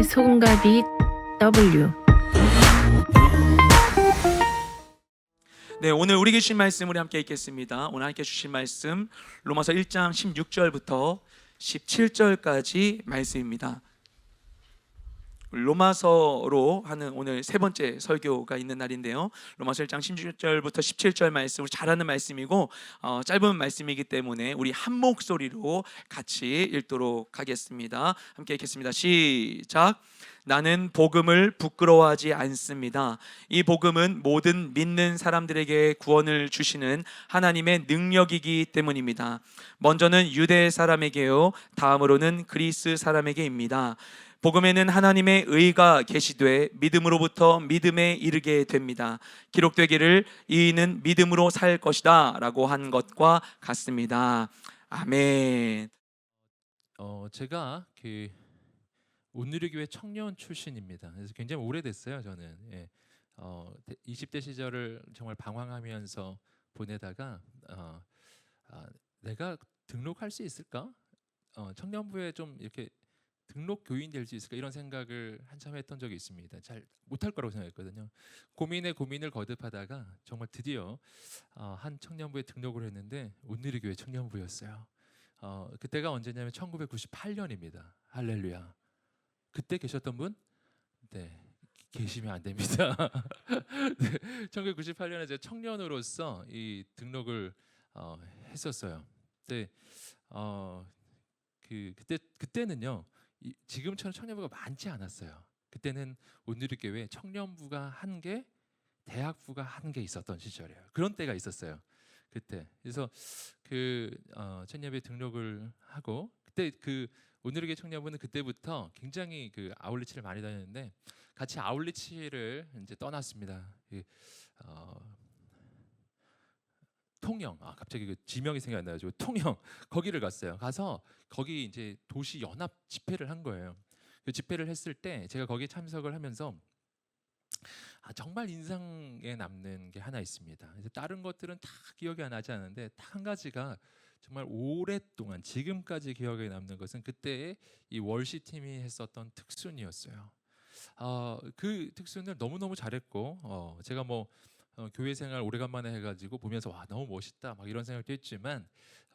소금가비 W. 네, 오늘 우리에게 주신 말씀 우리 함께 읽겠습니다. 오늘 함께 주신 말씀 로마서 1장 16절부터 17절까지 말씀입니다. 로마서로 하는 오늘 세 번째 설교가 있는 날인데요. 로마서 1장 16절부터 17절 말씀 우리 잘 아는 말씀이고 짧은 말씀이기 때문에 우리 한 목소리로 같이 읽도록 하겠습니다. 함께 읽겠습니다. 시작. 나는 복음을 부끄러워하지 않습니다. 이 복음은 모든 믿는 사람들에게 구원을 주시는 하나님의 능력이기 때문입니다. 먼저는 유대 사람에게요, 다음으로는 그리스 사람에게입니다. 복음에는 하나님의 의가 계시되 믿음으로부터 믿음에 이르게 됩니다. 기록되기를 이는 믿음으로 살 것이다 라고 한 것과 같습니다. 아멘. 제가 온누리 교회 청년 출신입니다. 그래서 굉장히 오래됐어요. 저는 20대 시절을 정말 방황하면서 보내다가 내가 등록할 수 있을까? 청년부에 좀 이렇게 등록 교인 될 수 있을까? 이런 생각을 한참 했던 적이 있습니다. 잘 못할 거라고 생각했거든요. 고민에 고민을 거듭하다가 정말 드디어 한 청년부에 등록을 했는데 온누리 교회 청년부였어요. 그때가 언제냐면 1998년입니다. 할렐루야. 그때 계셨던 분? 네, 계시면 안 됩니다. 네, 1998년에 제가 청년으로서 이 등록을 했었어요. 네, 그때는요, 지금처럼 청년부가 많지 않았어요. 그때는 온누리교회 청년부가 1개, 대학부가 1개 있었던 시절이에요. 그런 때가 있었어요. 그때. 그래서 청년부에 등록을 하고 그때 온누리교회 청년부는 그때부터 굉장히 아울리치를 많이 다녔는데 같이 아울리치를 이제 떠났습니다. 통영, 갑자기 지명이 생각이 안 나가지고 통영 거기를 갔어요. 가서 거기 이제 도시 연합 집회를 한 거예요. 그 집회를 했을 때 제가 거기에 참석을 하면서 정말 인상에 남는 게 하나 있습니다. 그래서 다른 것들은 다 기억이 나지 않는데 딱 한 가지가 정말 오랫동안 지금까지 기억에 남는 것은 그때의 이 월시팀이 했었던 특순이었어요. 그 특순을 너무너무 잘했고 제가 교회 생활 오래간만에 해가지고 보면서 와 너무 멋있다 막 이런 생각도 했지만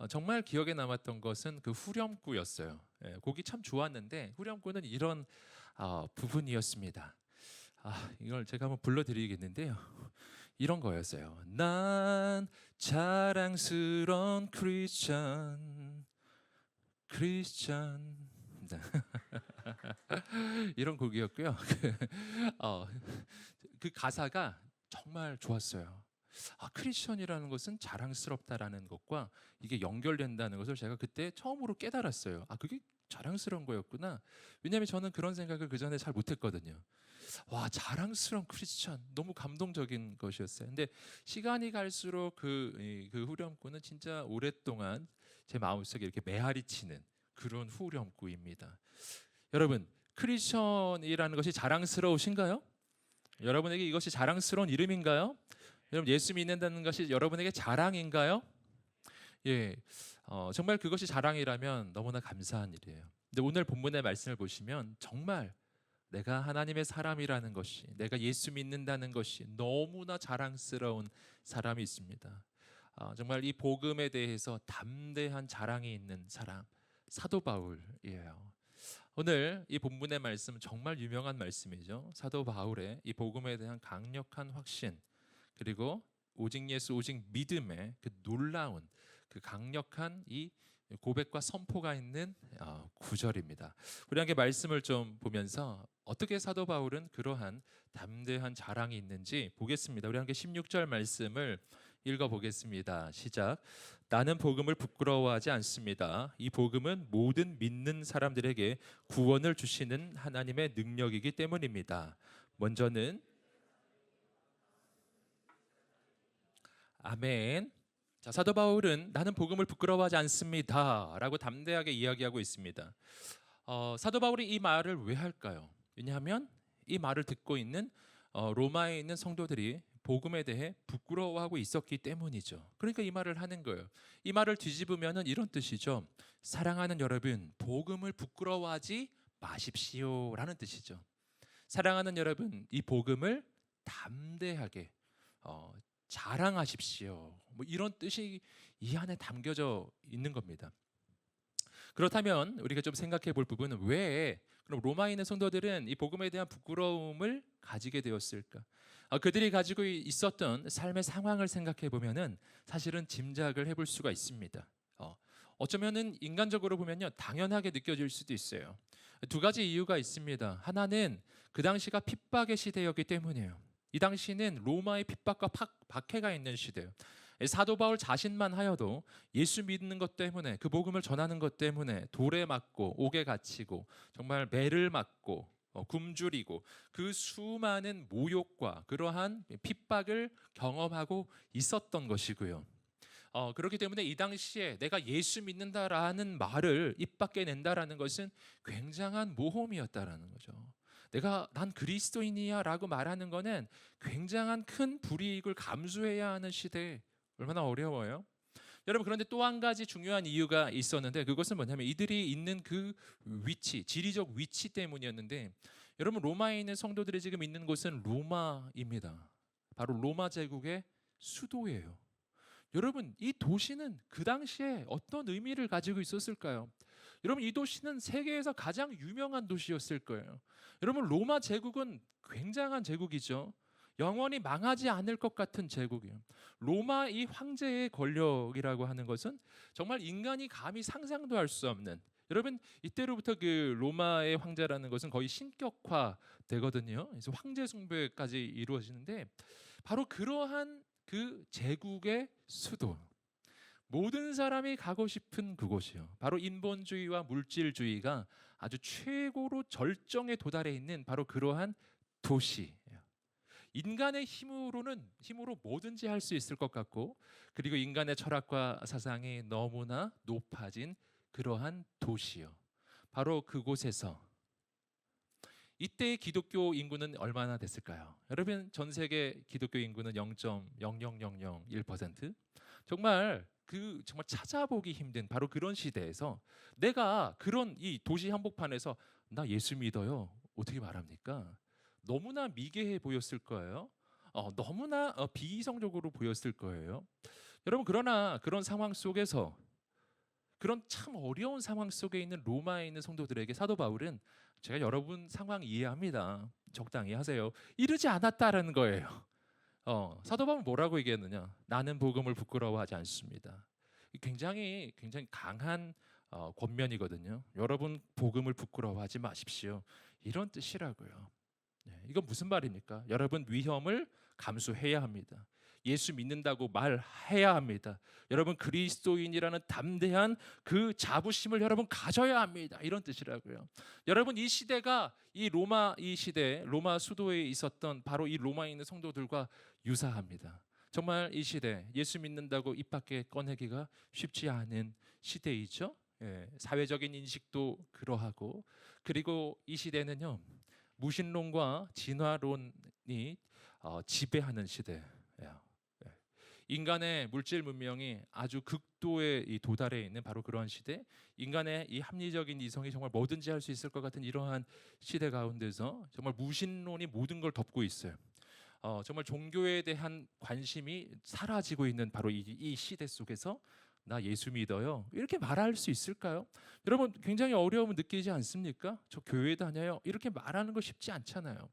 정말 기억에 남았던 것은 그 후렴구였어요. 곡이 참 좋았는데 후렴구는 이런 부분이었습니다. 이걸 제가 한번 불러드리겠는데요. 이런 거였어요. 난 자랑스러운 크리스찬 이런 곡이었고요. 그 가사가 정말 좋았어요. 크리스천이라는 것은 자랑스럽다라는 것과 이게 연결된다는 것을 제가 그때 처음으로 깨달았어요. 그게 자랑스러운 거였구나. 왜냐하면 저는 그런 생각을 그 전에 잘 못했거든요. 와, 자랑스러운 크리스천, 너무 감동적인 것이었어요. 근데 시간이 갈수록 그 후렴구는 진짜 오랫동안 제 마음속에 이렇게 메아리 치는 그런 후렴구입니다. 여러분, 크리스천이라는 것이 자랑스러우신가요? 여러분에게 이것이 자랑스러운 이름인가요? 여러분, 예수 믿는다는 것이 여러분에게 자랑인가요? 예, 정말 그것이 자랑이라면 너무나 감사한 일이에요. 근데 오늘 본문의 말씀을 보시면 정말 내가 하나님의 사람이라는 것이, 내가 예수 믿는다는 것이 너무나 자랑스러운 사람이 있습니다. 정말 이 복음에 대해서 담대한 자랑이 있는 사람, 사도 바울이에요. 오늘 이 본문의 말씀 정말 유명한 말씀이죠. 사도 바울의 이 복음에 대한 강력한 확신, 그리고 오직 예수 오직 믿음의 그 놀라운 그 강력한 이 고백과 선포가 있는 구절입니다. 우리 함께 말씀을 좀 보면서 어떻게 사도 바울은 그러한 담대한 자랑이 있는지 보겠습니다. 우리 함께 16절 말씀을 읽어보겠습니다. 시작. 나는 복음을 부끄러워하지 않습니다. 이 복음은 모든 믿는 사람들에게 구원을 주시는 하나님의 능력이기 때문입니다. 먼저는 아멘. 자, 사도 바울은 나는 복음을 부끄러워하지 않습니다 라고 담대하게 이야기하고 있습니다. 사도 바울이 이 말을 왜 할까요? 왜냐하면 이 말을 듣고 있는 로마에 있는 성도들이 복음에 대해 부끄러워하고 있었기 때문이죠. 그러니까 이 말을 하는 거예요. 이 말을 뒤집으면 이런 뜻이죠. 사랑하는 여러분, 복음을 부끄러워하지 마십시오라는 뜻이죠. 사랑하는 여러분, 이 복음을 담대하게 자랑하십시오. 뭐 이런 뜻이 이 안에 담겨져 있는 겁니다. 그렇다면 우리가 좀 생각해 볼 부분은 왜 그럼 로마에 있는 성도들은 이 복음에 대한 부끄러움을 가지게 되었을까? 그들이 가지고 있었던 삶의 상황을 생각해 보면은 사실은 짐작을 해볼 수가 있습니다. 어쩌면은 인간적으로 보면요 당연하게 느껴질 수도 있어요. 두 가지 이유가 있습니다. 하나는 그 당시가 핍박의 시대였기 때문이에요. 이 당시는 로마의 핍박과 박해가 있는 시대예요. 사도 바울 자신만 하여도 예수 믿는 것 때문에 그 복음을 전하는 것 때문에 돌에 맞고 옥에 갇히고 정말 매를 맞고 굶주리고 그 수많은 모욕과 그러한 핍박을 경험하고 있었던 것이고요. 그렇기 때문에 이 당시에 내가 예수 믿는다라는 말을 입 밖에 낸다라는 것은 굉장한 모험이었다라는 거죠. 난 그리스도인이야라고 말하는 것은 굉장한 큰 불이익을 감수해야 하는 시대에 얼마나 어려워요. 여러분 그런데 또 한 가지 중요한 이유가 있었는데 그것은 뭐냐면 이들이 있는 그 위치, 지리적 위치 때문이었는데 여러분 로마에 있는 성도들이 지금 있는 곳은 로마입니다. 바로 로마 제국의 수도예요. 여러분 이 도시는 그 당시에 어떤 의미를 가지고 있었을까요? 여러분 이 도시는 세계에서 가장 유명한 도시였을 거예요. 여러분 로마 제국은 굉장한 제국이죠. 영원히 망하지 않을 것 같은 제국이에요. 로마 이 황제의 권력이라고 하는 것은 정말 인간이 감히 상상도 할 수 없는 여러분 이때로부터 그 로마의 황제라는 것은 거의 신격화 되거든요. 그래서 황제 숭배까지 이루어지는데 바로 그러한 그 제국의 수도 모든 사람이 가고 싶은 그곳이요. 바로 인본주의와 물질주의가 아주 최고로 절정에 도달해 있는 바로 그러한 도시예요. 인간의 힘으로 뭐든지 할 수 있을 것 같고 그리고 인간의 철학과 사상이 너무나 높아진 그러한 도시요. 바로 그곳에서 이때의 기독교 인구는 얼마나 됐을까요? 여러분 전 세계 기독교 인구는 0.00001%. 정말 정말 찾아보기 힘든 바로 그런 시대에서 내가 그런 이 도시 한복판에서 나 예수 믿어요. 어떻게 말합니까? 너무나 미개해 보였을 거예요. 너무나 비이성적으로 보였을 거예요. 여러분 그러나 그런 상황 속에서 그런 참 어려운 상황 속에 있는 로마에 있는 성도들에게 사도 바울은 제가 여러분 상황 이해합니다. 적당히 하세요. 이르지 않았다라는 거예요. 사도 바울은 뭐라고 얘기했느냐? 나는 복음을 부끄러워하지 않습니다. 굉장히 강한 권면이거든요. 여러분 복음을 부끄러워하지 마십시오. 이런 뜻이라고요. 이건 무슨 말입니까? 여러분 위험을 감수해야 합니다. 예수 믿는다고 말해야 합니다. 여러분 그리스도인이라는 담대한 그 자부심을 여러분 가져야 합니다. 이런 뜻이라고요. 여러분 이 시대가 이 로마 로마 수도에 있었던 바로 이 로마에 있는 성도들과 유사합니다. 정말 이 시대 예수 믿는다고 입 밖에 꺼내기가 쉽지 않은 시대이죠. 사회적인 인식도 그러하고 그리고 이 시대는요. 무신론과 진화론이 지배하는 시대예요. 인간의 물질 문명이 아주 극도에 도달해 있는 바로 그러한 시대, 인간의 이 합리적인 이성이 정말 뭐든지 할 수 있을 것 같은 이러한 시대 가운데서 정말 무신론이 모든 걸 덮고 있어요. 정말 종교에 대한 관심이 사라지고 있는 바로 이 시대 속에서 나 예수 믿어요. 이렇게 말할 수 있을까요? 여러분 굉장히 어려움을 느끼지 않습니까? 저 교회 다녀요. 이렇게 말하는 거 쉽지 않잖아요.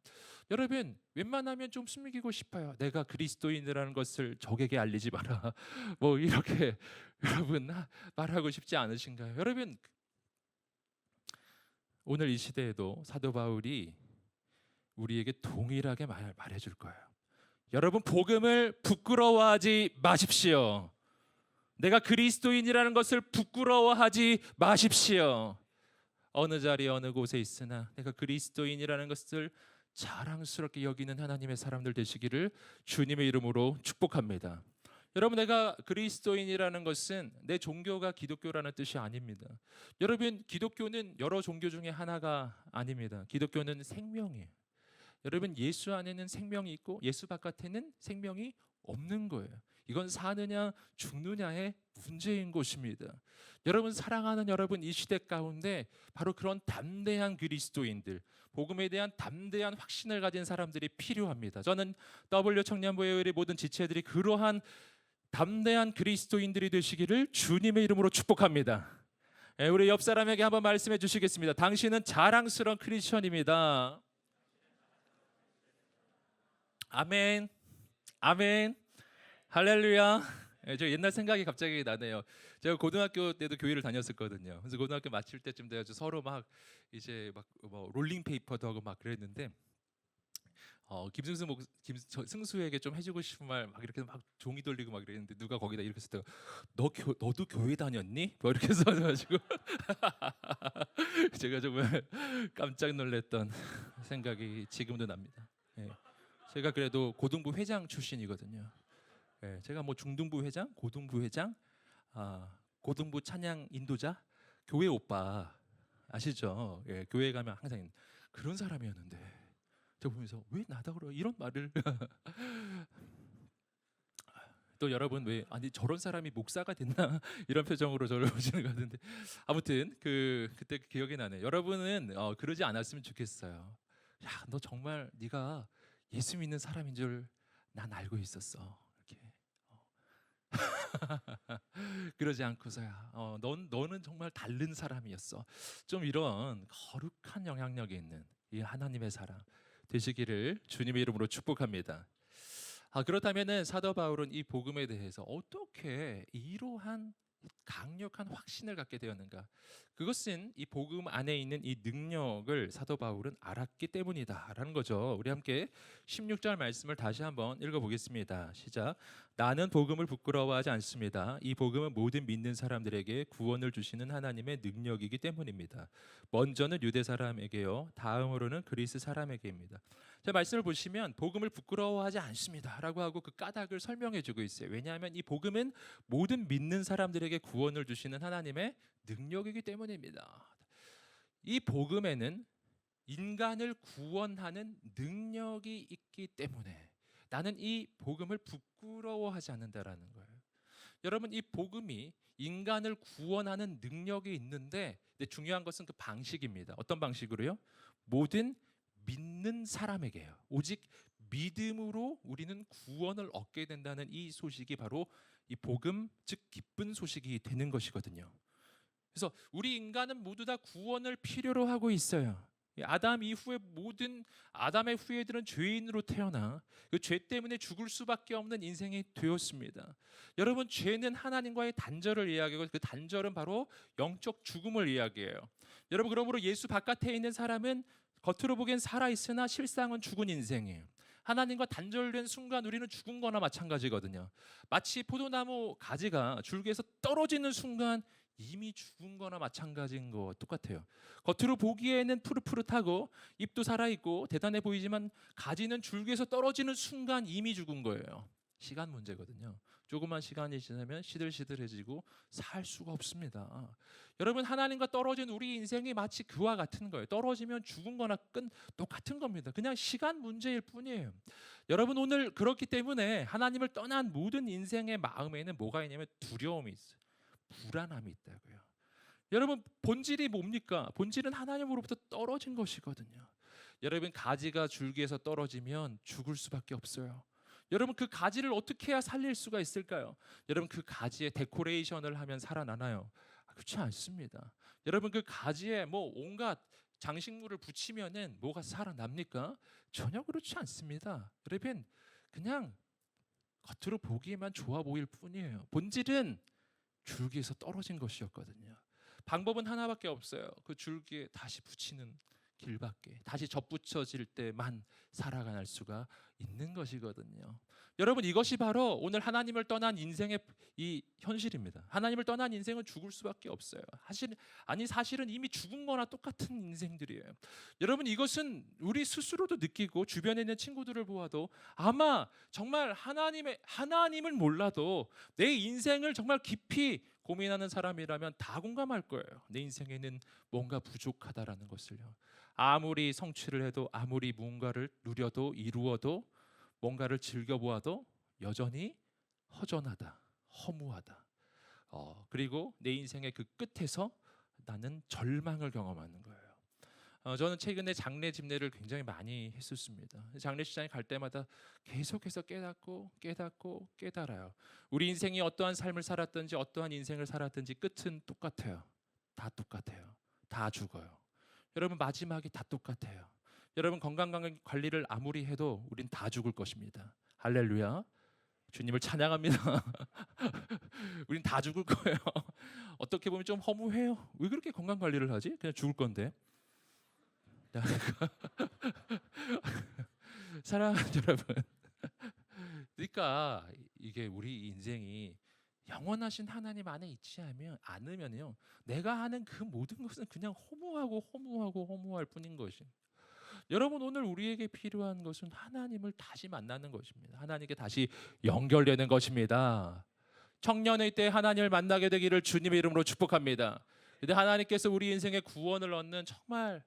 여러분 웬만하면 좀 숨기고 싶어요. 내가 그리스도인이라는 것을 적에게 알리지 마라. 뭐 이렇게 여러분 말하고 싶지 않으신가요? 여러분 오늘 이 시대에도 사도 바울이 우리에게 동일하게 말해줄 거예요. 여러분 복음을 부끄러워하지 마십시오. 내가 그리스도인이라는 것을 부끄러워하지 마십시오. 어느 자리 어느 곳에 있으나 내가 그리스도인이라는 것을 자랑스럽게 여기는 하나님의 사람들 되시기를 주님의 이름으로 축복합니다. 여러분 내가 그리스도인이라는 것은 내 종교가 기독교라는 뜻이 아닙니다. 여러분 기독교는 여러 종교 중에 하나가 아닙니다. 기독교는 생명이에요. 여러분 예수 안에는 생명이 있고 예수 바깥에는 생명이 없는 거예요. 이건 사느냐 죽느냐의 문제인 것입니다. 여러분, 사랑하는 여러분, 이 시대 가운데 바로 그런 담대한 그리스도인들, 복음에 대한 담대한 확신을 가진 사람들이 필요합니다. 저는 W 청년부의 모든 지체들이 그러한 담대한 그리스도인들이 되시기를 주님의 이름으로 축복합니다. 우리 옆 사람에게 한번 말씀해 주시겠습니다. 당신은 자랑스러운 크리스천입니다. 아멘, 아멘, 할렐루야. 저 옛날 생각이 갑자기 나네요. 제가 고등학교 때도 교회를 다녔었거든요. 그래서 고등학교 마칠 때쯤 돼가지고 서로 막 이제 막 뭐 롤링 페이퍼도 하고 막 그랬는데, 승수에게 좀 해주고 싶은 말 막 이렇게 막 종이 돌리고 막 그랬는데, 누가 거기다 이렇게 했을 때 너도 교회 다녔니? 뭐 이렇게 써가지고 제가 정말 깜짝 놀랐던 생각이 지금도 납니다. 예. 제가 그래도 고등부 회장 출신이거든요. 예. 제가 뭐 중등부 회장, 고등부 회장, 고등부 찬양 인도자, 교회 오빠 아시죠? 예. 교회 가면 항상 그런 사람이었는데, 제가 보면서 왜 나다 그러 이런 말을 또 여러분, 왜 아니 저런 사람이 목사가 됐나 이런 표정으로 저를 보시는 것 같은데, 아무튼 그때 기억이 나네요. 여러분은 그러지 않았으면 좋겠어요. 야, 너 정말 네가 예수 믿는 사람인 줄 난 알고 있었어. 이렇게 그러지 않고서야 너는 정말 다른 사람이었어. 좀 이런 거룩한 영향력이 있는 이 하나님의 사람 되시기를 주님의 이름으로 축복합니다. 그렇다면은 사도 바울은 이 복음에 대해서 어떻게 이러한 강력한 확신을 갖게 되었는가? 그것은 이 복음 안에 있는 이 능력을 사도 바울은 알았기 때문이다라는 거죠. 우리 함께 16절 말씀을 다시 한번 읽어보겠습니다. 시작. 나는 복음을 부끄러워하지 않습니다. 이 복음은 모든 믿는 사람들에게 구원을 주시는 하나님의 능력이기 때문입니다. 먼저는 유대 사람에게요, 다음으로는 그리스 사람에게입니다. 자, 말씀을 보시면 복음을 부끄러워하지 않습니다라고 하고 그 까닭을 설명해주고 있어요. 왜냐하면 이 복음은 모든 믿는 사람들에게 구원을 주시는 하나님의 능력이기 때문입니다. 이 복음에는 인간을 구원하는 능력이 있기 때문에 나는 이 복음을 부끄러워하지 않는다라는 거예요. 여러분, 이 복음이 인간을 구원하는 능력이 있는데, 중요한 것은 그 방식입니다. 어떤 방식으로요? 모든 믿는 사람에게요. 오직 믿음으로 우리는 구원을 얻게 된다는 이 소식이 바로 이 복음, 즉 기쁜 소식이 되는 것이거든요. 그래서 우리 인간은 모두 다 구원을 필요로 하고 있어요. 아담 이후에 모든 아담의 후예들은 죄인으로 태어나 그 죄 때문에 죽을 수밖에 없는 인생이 되었습니다. 여러분, 죄는 하나님과의 단절을 이야기하고 그 단절은 바로 영적 죽음을 이야기해요. 여러분, 그러므로 예수 바깥에 있는 사람은 겉으로 보기엔 살아있으나 실상은 죽은 인생이에요. 하나님과 단절된 순간 우리는 죽은 거나 마찬가지거든요. 마치 포도나무 가지가 줄기에서 떨어지는 순간 이미 죽은 거나 마찬가지인 거 똑같아요. 겉으로 보기에는 푸릇푸릇하고 잎도 살아있고 대단해 보이지만 가지는 줄기에서 떨어지는 순간 이미 죽은 거예요. 시간 문제거든요. 조금만 시간이 지나면 시들시들해지고 살 수가 없습니다. 여러분, 하나님과 떨어진 우리 인생이 마치 그와 같은 거예요. 떨어지면 죽은 거나 똑같은 겁니다. 그냥 시간 문제일 뿐이에요. 여러분, 오늘 그렇기 때문에 하나님을 떠난 모든 인생의 마음에는 뭐가 있냐면 두려움이 있어요. 불안함이 있다고요. 여러분, 본질이 뭡니까? 본질은 하나님으로부터 떨어진 것이거든요. 여러분, 가지가 줄기에서 떨어지면 죽을 수밖에 없어요. 여러분, 그 가지를 어떻게 해야 살릴 수가 있을까요? 여러분, 그 가지에 데코레이션을 하면 살아나나요? 그렇지 않습니다. 여러분, 그 가지에 뭐 온갖 장식물을 붙이면은 뭐가 살아납니까? 전혀 그렇지 않습니다. 여러분, 그냥 겉으로 보기에만 좋아 보일 뿐이에요. 본질은 줄기에서 떨어진 것이었거든요. 방법은 하나밖에 없어요. 그 줄기에 다시 붙이는 길밖에, 다시 접붙여질 때만 살아갈 수가 있는 것이거든요. 여러분, 이것이 바로 오늘 하나님을 떠난 인생의 이 현실입니다. 하나님을 떠난 인생은 죽을 수밖에 없어요. 사실은 이미 죽은 거나 똑같은 인생들이에요. 여러분, 이것은 우리 스스로도 느끼고 주변에 있는 친구들을 보아도 아마 정말 하나님을 몰라도 내 인생을 정말 깊이 고민하는 사람이라면 다 공감할 거예요. 내 인생에는 뭔가 부족하다라는 것을요. 아무리 성취를 해도, 아무리 무언가를 누려도, 이루어도, 뭔가를 즐겨보아도 여전히 허전하다, 허무하다. 그리고 내 인생의 그 끝에서 나는 절망을 경험하는 거예요. 저는 최근에 장례 집례를 굉장히 많이 했었습니다. 장례식장에 갈 때마다 계속해서 깨달아요. 우리 인생이 어떠한 삶을 살았든지 어떠한 인생을 살았든지 끝은 똑같아요. 다 똑같아요. 다 죽어요. 여러분 마지막이 다 똑같아요. 여러분 건강 관리를 아무리 해도 우린 다 죽을 것입니다. 할렐루야. 주님을 찬양합니다. 우린 다 죽을 거예요. 어떻게 보면 좀 허무해요. 왜 그렇게 건강 관리를 하지? 그냥 죽을 건데. 사랑하는 여러분, 그러니까 이게 우리 인생이 영원하신 하나님 안에 있지 않으면요, 내가 하는 그 모든 것은 그냥 허무할 뿐인 것이. 여러분 오늘 우리에게 필요한 것은 하나님을 다시 만나는 것입니다. 하나님께 다시 연결되는 것입니다. 청년의 때 하나님을 만나게 되기를 주님의 이름으로 축복합니다. 근데 하나님께서 우리 인생의 구원을 얻는 정말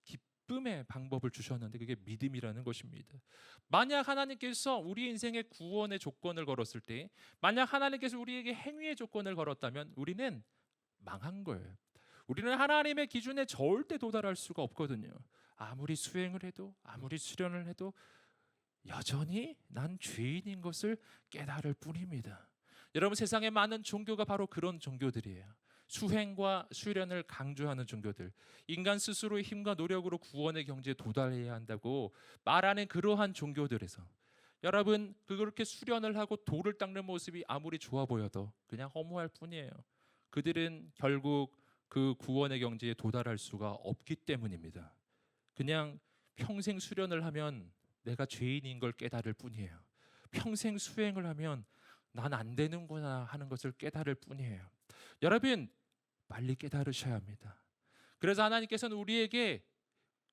기쁨의 방법을 주셨는데 그게 믿음이라는 것입니다. 만약 하나님께서 우리 인생의 구원의 조건을 걸었을 때, 만약 하나님께서 우리에게 행위의 조건을 걸었다면 우리는 망한 거예요. 우리는 하나님의 기준에 절대 도달할 수가 없거든요. 아무리 수행을 해도 아무리 수련을 해도 여전히 난 죄인인 것을 깨달을 뿐입니다. 여러분 세상에 많은 종교가 바로 그런 종교들이에요. 수행과 수련을 강조하는 종교들, 인간 스스로의 힘과 노력으로 구원의 경지에 도달해야 한다고 말하는 그러한 종교들에서 여러분 그렇게 수련을 하고 돌을 닦는 모습이 아무리 좋아 보여도 그냥 허무할 뿐이에요. 그들은 결국 그 구원의 경지에 도달할 수가 없기 때문입니다. 그냥 평생 수련을 하면 내가 죄인인 걸 깨달을 뿐이에요. 평생 수행을 하면 난 안 되는구나 하는 것을 깨달을 뿐이에요. 여러분 빨리 깨달으셔야 합니다. 그래서 하나님께서는 우리에게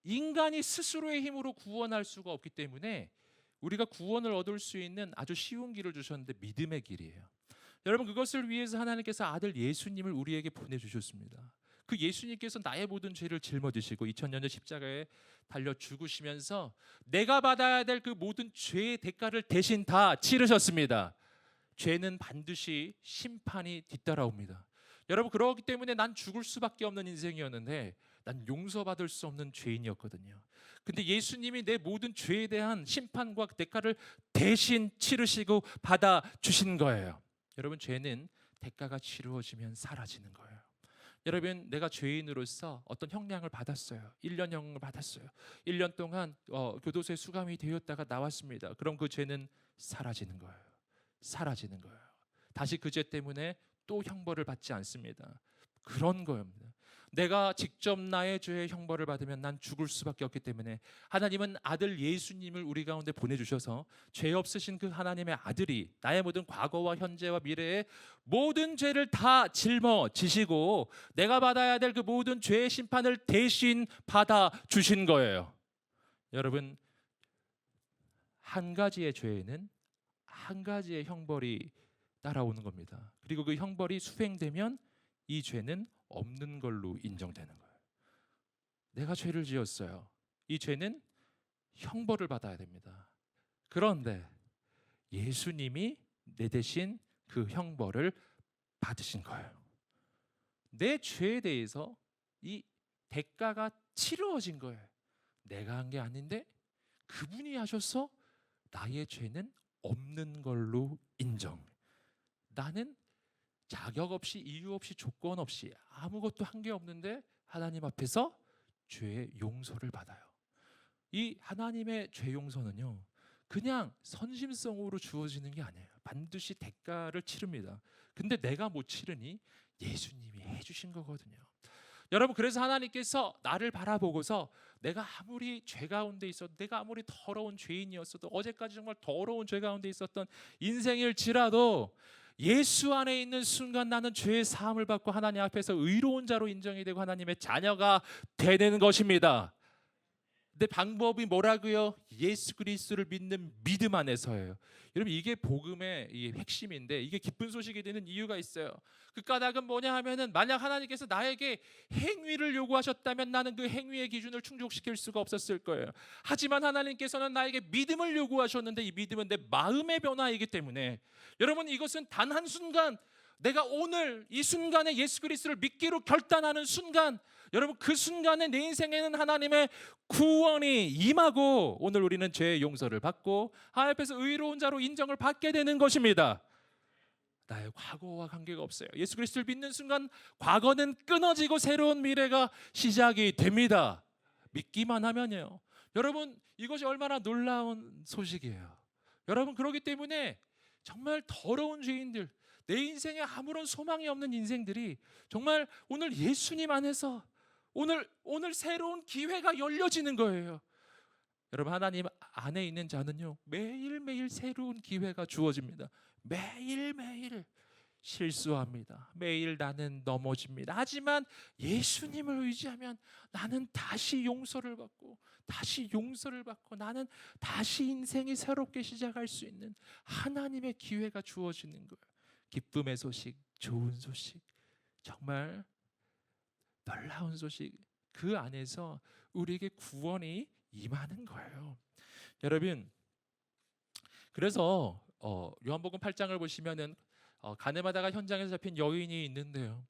인간이 스스로의 힘으로 구원할 수가 없기 때문에 우리가 구원을 얻을 수 있는 아주 쉬운 길을 주셨는데 믿음의 길이에요. 여러분 그것을 위해서 하나님께서 아들 예수님을 우리에게 보내주셨습니다. 그 예수님께서 나의 모든 죄를 짊어지시고 2000년 십자가에 달려 죽으시면서 내가 받아야 될 그 모든 죄의 대가를 대신 다 치르셨습니다. 죄는 반드시 심판이 뒤따라옵니다. 여러분 그렇기 때문에 난 죽을 수밖에 없는 인생이었는데 난 용서받을 수 없는 죄인이었거든요. 근데 예수님이 내 모든 죄에 대한 심판과 대가를 대신 치르시고 받아주신 거예요. 여러분 죄는 대가가 치루어지면 사라지는 거예요. 여러분 내가 죄인으로서 어떤 형량을 받았어요. 1년형을 받았어요. 1년 동안 교도소에 수감이 되었다가 나왔습니다. 그럼 그 죄는 사라지는 거예요. 사라지는 거예요. 다시 그 죄 때문에 또 형벌을 받지 않습니다. 그런 거입니다. 내가 직접 나의 죄의 형벌을 받으면 난 죽을 수밖에 없기 때문에 하나님은 아들 예수님을 우리 가운데 보내주셔서 죄 없으신 그 하나님의 아들이 나의 모든 과거와 현재와 미래의 모든 죄를 다 짊어지시고 내가 받아야 될 그 모든 죄의 심판을 대신 받아주신 거예요. 여러분 한 가지의 죄에는 한 가지의 형벌이 따라오는 겁니다. 그리고 그 형벌이 수행되면 이 죄는 없는 걸로 인정되는 거예요. 내가 죄를 지었어요. 이 죄는 형벌을 받아야 됩니다. 그런데 예수님이 내 대신 그 형벌을 받으신 거예요. 내 죄에 대해서 이 대가가 치루어진 거예요. 내가 한 게 아닌데 그분이 하셔서 나의 죄는 없는 걸로 인정. 나는 자격 없이 이유 없이 조건 없이 아무것도 한 게 없는데 하나님 앞에서 죄의 용서를 받아요. 이 하나님의 죄 용서는요 그냥 선심성으로 주어지는 게 아니에요. 반드시 대가를 치릅니다. 근데 내가 못 치르니 예수님이 해주신 거거든요. 여러분 그래서 하나님께서 나를 바라보고서 내가 아무리 죄 가운데 있어도 내가 아무리 더러운 죄인이었어도 어제까지 정말 더러운 죄 가운데 있었던 인생일지라도 예수 안에 있는 순간 나는 죄의 사함을 받고 하나님 앞에서 의로운 자로 인정이 되고 하나님의 자녀가 되는 것입니다. 근데 방법이 뭐라고요? 예수 그리스도를 믿는 믿음 안에서예요. 여러분 이게 복음의 이 핵심인데 이게 기쁜 소식이 되는 이유가 있어요. 그 까닭은 뭐냐 하면은 만약 하나님께서 나에게 행위를 요구하셨다면 나는 그 행위의 기준을 충족시킬 수가 없었을 거예요. 하지만 하나님께서는 나에게 믿음을 요구하셨는데 이 믿음은 내 마음의 변화이기 때문에 여러분 이것은 단 한순간 내가 오늘 이 순간에 예수 그리스도를 믿기로 결단하는 순간 여러분 그 순간에 내 인생에는 하나님의 구원이 임하고 오늘 우리는 죄의 용서를 받고 하나님 앞에서 의로운 자로 인정을 받게 되는 것입니다. 나의 과거와 관계가 없어요. 예수 그리스도를 믿는 순간 과거는 끊어지고 새로운 미래가 시작이 됩니다. 믿기만 하면요. 여러분 이것이 얼마나 놀라운 소식이에요. 여러분 그렇기 때문에 정말 더러운 죄인들 내 인생에 아무런 소망이 없는 인생들이 정말 오늘 예수님 안에서 오늘 새로운 기회가 열려지는 거예요. 여러분 하나님 안에 있는 자는요 매일매일 새로운 기회가 주어집니다. 매일매일 실수합니다. 매일 나는 넘어집니다. 하지만 예수님을 의지하면 나는 다시 용서를 받고 나는 다시 인생이 새롭게 시작할 수 있는 하나님의 기회가 주어지는 거예요. 기쁨의 소식, 좋은 소식, 정말 놀라운 소식, 그 안에서 우리에게 구원이 임하는 거예요. 여러분 그래서 요한복음 8장을 보시면은 가늠하다가 현장에서 잡힌 여인이 있는데요.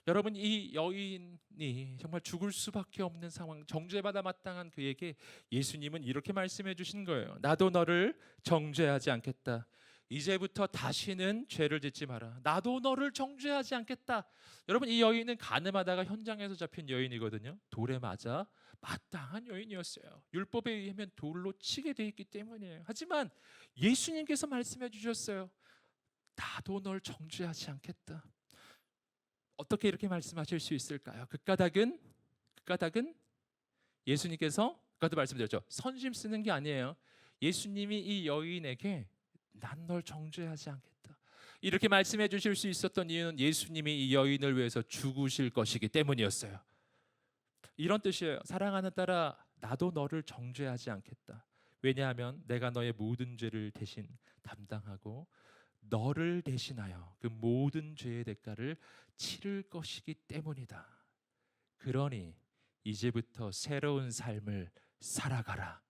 여러분 이 여인이 정말 죽을 수밖에 없는 상황, 정죄받아 마땅한 그에게 예수님은 이렇게 말씀해 주신 거예요. 나도 너를 정죄하지 않겠다. 이제부터 다시는 죄를 짓지 마라. 나도 너를 정죄하지 않겠다. 여러분 이 여인은 가늠하다가 현장에서 잡힌 여인이거든요. 돌에 맞아 마땅한 여인이었어요. 율법에 의하면 돌로 치게 돼 있기 때문이에요. 하지만 예수님께서 말씀해 주셨어요. 나도 널 정죄하지 않겠다. 어떻게 이렇게 말씀하실 수 있을까요? 그 까닭은 예수님께서 아까도 말씀드렸죠. 선심 쓰는 게 아니에요. 예수님이 이 여인에게 난 널 정죄하지 않겠다 이렇게 말씀해 주실 수 있었던 이유는 예수님이 이 여인을 위해서 죽으실 것이기 때문이었어요. 이런 뜻이에요. 사랑하는 딸아, 나도 너를 정죄하지 않겠다. 왜냐하면 내가 너의 모든 죄를 대신 담당하고 너를 대신하여 그 모든 죄의 대가를 치를 것이기 때문이다. 그러니 이제부터 새로운 삶을 살아가라.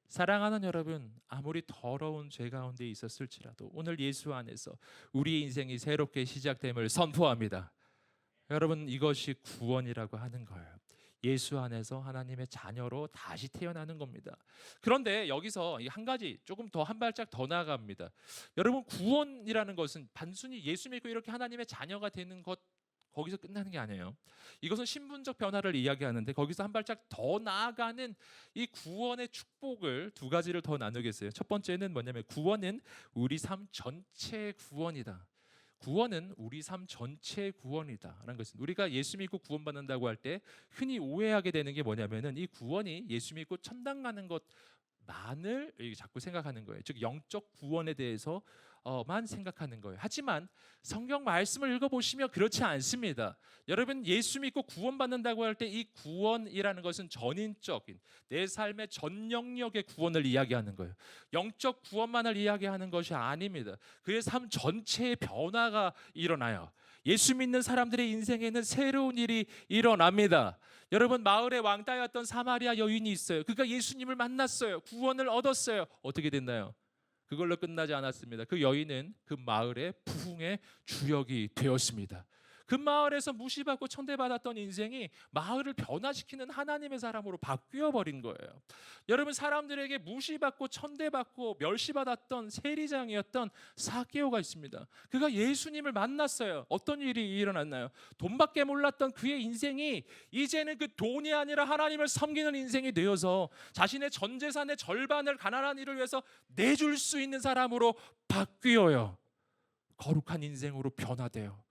사랑하는 여러분, 아무리 더러운 죄 가운데 있었을지라도 오늘 예수 안에서 우리의 인생이 새롭게 시작됨을 선포합니다. 여러분 이것이 구원이라고 하는 거예요. 예수 안에서 하나님의 자녀로 다시 태어나는 겁니다. 그런데 여기서 한 가지 조금 더 한 발짝 더 나아갑니다. 여러분 구원이라는 것은 단순히 예수 믿고 이렇게 하나님의 자녀가 되는 것 거기서 끝나는 게 아니에요. 이것은 신분적 변화를 이야기하는데 거기서 한 발짝 더 나아가는 이 구원의 축복을 두 가지를 더 나누겠어요. 첫 번째는 뭐냐면 구원은 우리 삶 전체의 구원이다. 구원은 우리 삶 전체의 구원이다라는 것은 우리가 예수 믿고 구원받는다고 할 때 흔히 오해하게 되는 게 뭐냐면은 이 구원이 예수 믿고 천당 가는 것만을 자꾸 생각하는 거예요. 즉 영적 구원에 대해서 만 생각하는 거예요. 하지만 성경 말씀을 읽어보시면 그렇지 않습니다. 여러분 예수 믿고 구원받는다고 할 때 이 구원이라는 것은 전인적인 내 삶의 전 영역의 구원을 이야기하는 거예요. 영적 구원만을 이야기하는 것이 아닙니다. 그의 삶 전체의 변화가 일어나요. 예수 믿는 사람들의 인생에는 새로운 일이 일어납니다. 여러분 마을의 왕따였던 사마리아 여인이 있어요. 그가 예수님을 만났어요. 구원을 얻었어요. 어떻게 됐나요? 그걸로 끝나지 않았습니다. 그 여인은 그 마을의 부흥의 주역이 되었습니다. 그 마을에서 무시받고 천대받았던 인생이 마을을 변화시키는 하나님의 사람으로 바뀌어 버린 거예요. 여러분 사람들에게 무시받고 천대받고 멸시받았던 세리장이었던 사개오가 있습니다. 그가 예수님을 만났어요. 어떤 일이 일어났나요? 돈밖에 몰랐던 그의 인생이 이제는 그 돈이 아니라 하나님을 섬기는 인생이 되어서 자신의 전 재산의 절반을 가난한 이를 위해서 내줄 수 있는 사람으로 바뀌어요. 거룩한 인생으로 변화돼요.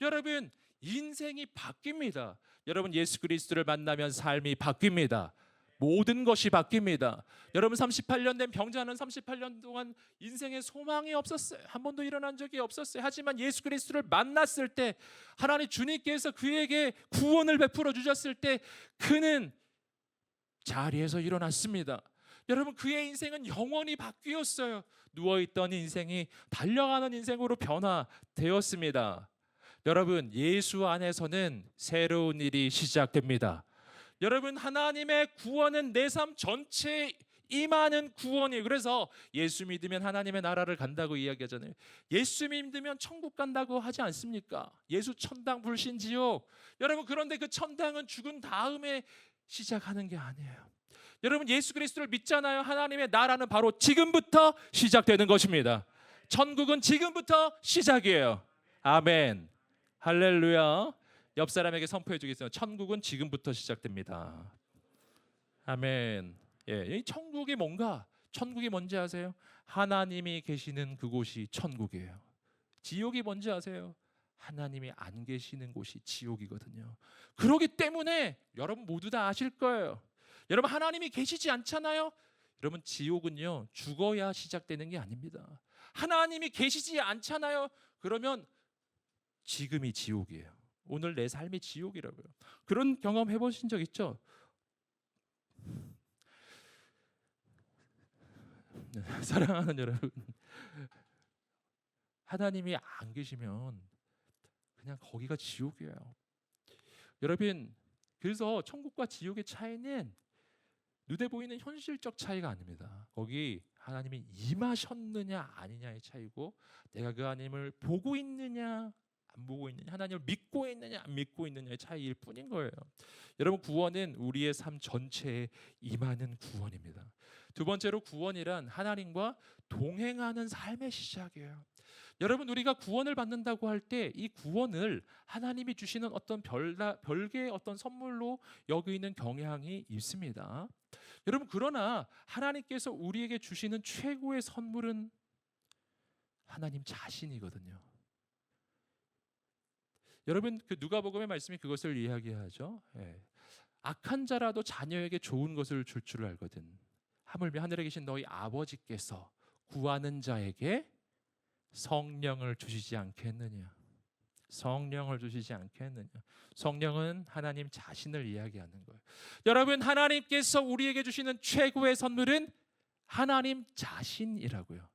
여러분 인생이 바뀝니다. 여러분 예수 그리스도를 만나면 삶이 바뀝니다. 모든 것이 바뀝니다. 여러분 38년 된 병자는 38년 동안 인생에 소망이 없었어요. 한 번도 일어난 적이 없었어요. 하지만 예수 그리스도를 만났을 때 하나님 주님께서 그에게 구원을 베풀어 주셨을 때 그는 자리에서 일어났습니다. 여러분, 그의 인생은 영원히 바뀌었어요. 누워있던 인생이 달려가는 인생으로 변화되었습니다. 여러분, 예수 안에서는 새로운 일이 시작됩니다. 여러분, 하나님의 구원은 내 삶 전체에 임하는 구원이에요. 그래서 예수 믿으면 하나님의 나라를 간다고 이야기하잖아요. 예수 믿으면 천국 간다고 하지 않습니까? 예수 천당 불신 지옥. 여러분, 그런데 그 천당은 죽은 다음에 시작하는 게 아니에요. 여러분, 예수 그리스도를 믿잖아요. 하나님의 나라는 바로 지금부터 시작되는 것입니다. 천국은 지금부터 시작이에요. 아멘. 할렐루야. 옆 사람에게 선포해 주겠어요. 천국은 지금부터 시작됩니다. 아멘. 예, 이 천국이 뭔가? 천국이 뭔지 아세요? 하나님이 계시는 그곳이 천국이에요. 지옥이 뭔지 아세요? 하나님이 안 계시는 곳이 지옥이거든요. 그렇기 때문에 여러분 모두 다 아실 거예요. 여러분, 하나님이 계시지 않잖아요. 여러분, 지옥은요 죽어야 시작되는 게 아닙니다. 하나님이 계시지 않잖아요. 그러면 지금이 지옥이에요. 오늘 내 삶이 지옥이라고요. 그런 경험 해보신 적 있죠? 사랑하는 여러분, 하나님이 안 계시면 그냥 거기가 지옥이에요. 여러분, 그래서 천국과 지옥의 차이는 눈에 보이는 현실적 차이가 아닙니다. 거기 하나님이 임하셨느냐 아니냐의 차이고, 내가 그 하나님을 보고 있느냐 안 보고 있느냐, 하나님을 믿고 있느냐 안 믿고 있느냐의 차이일 뿐인 거예요. 여러분, 구원은 우리의 삶 전체에 임하는 구원입니다. 두 번째로, 구원이란 하나님과 동행하는 삶의 시작이에요. 여러분, 우리가 구원을 받는다고 할 때 이 구원을 하나님이 주시는 어떤 별개의 어떤 선물로 여기는 경향이 있습니다. 여러분, 그러나 하나님께서 우리에게 주시는 최고의 선물은 하나님 자신이거든요. 여러분, 그 누가복음의 말씀이 그것을 이야기하죠. 예. 악한 자라도 자녀에게 좋은 것을 줄 줄 알거든. 하물며 하늘에 계신 너희 아버지께서 구하는 자에게 성령을 주시지 않겠느냐. 성령을 주시지 않겠느냐. 성령은 하나님 자신을 이야기하는 거예요. 여러분, 하나님께서 우리에게 주시는 최고의 선물은 하나님 자신이라고요.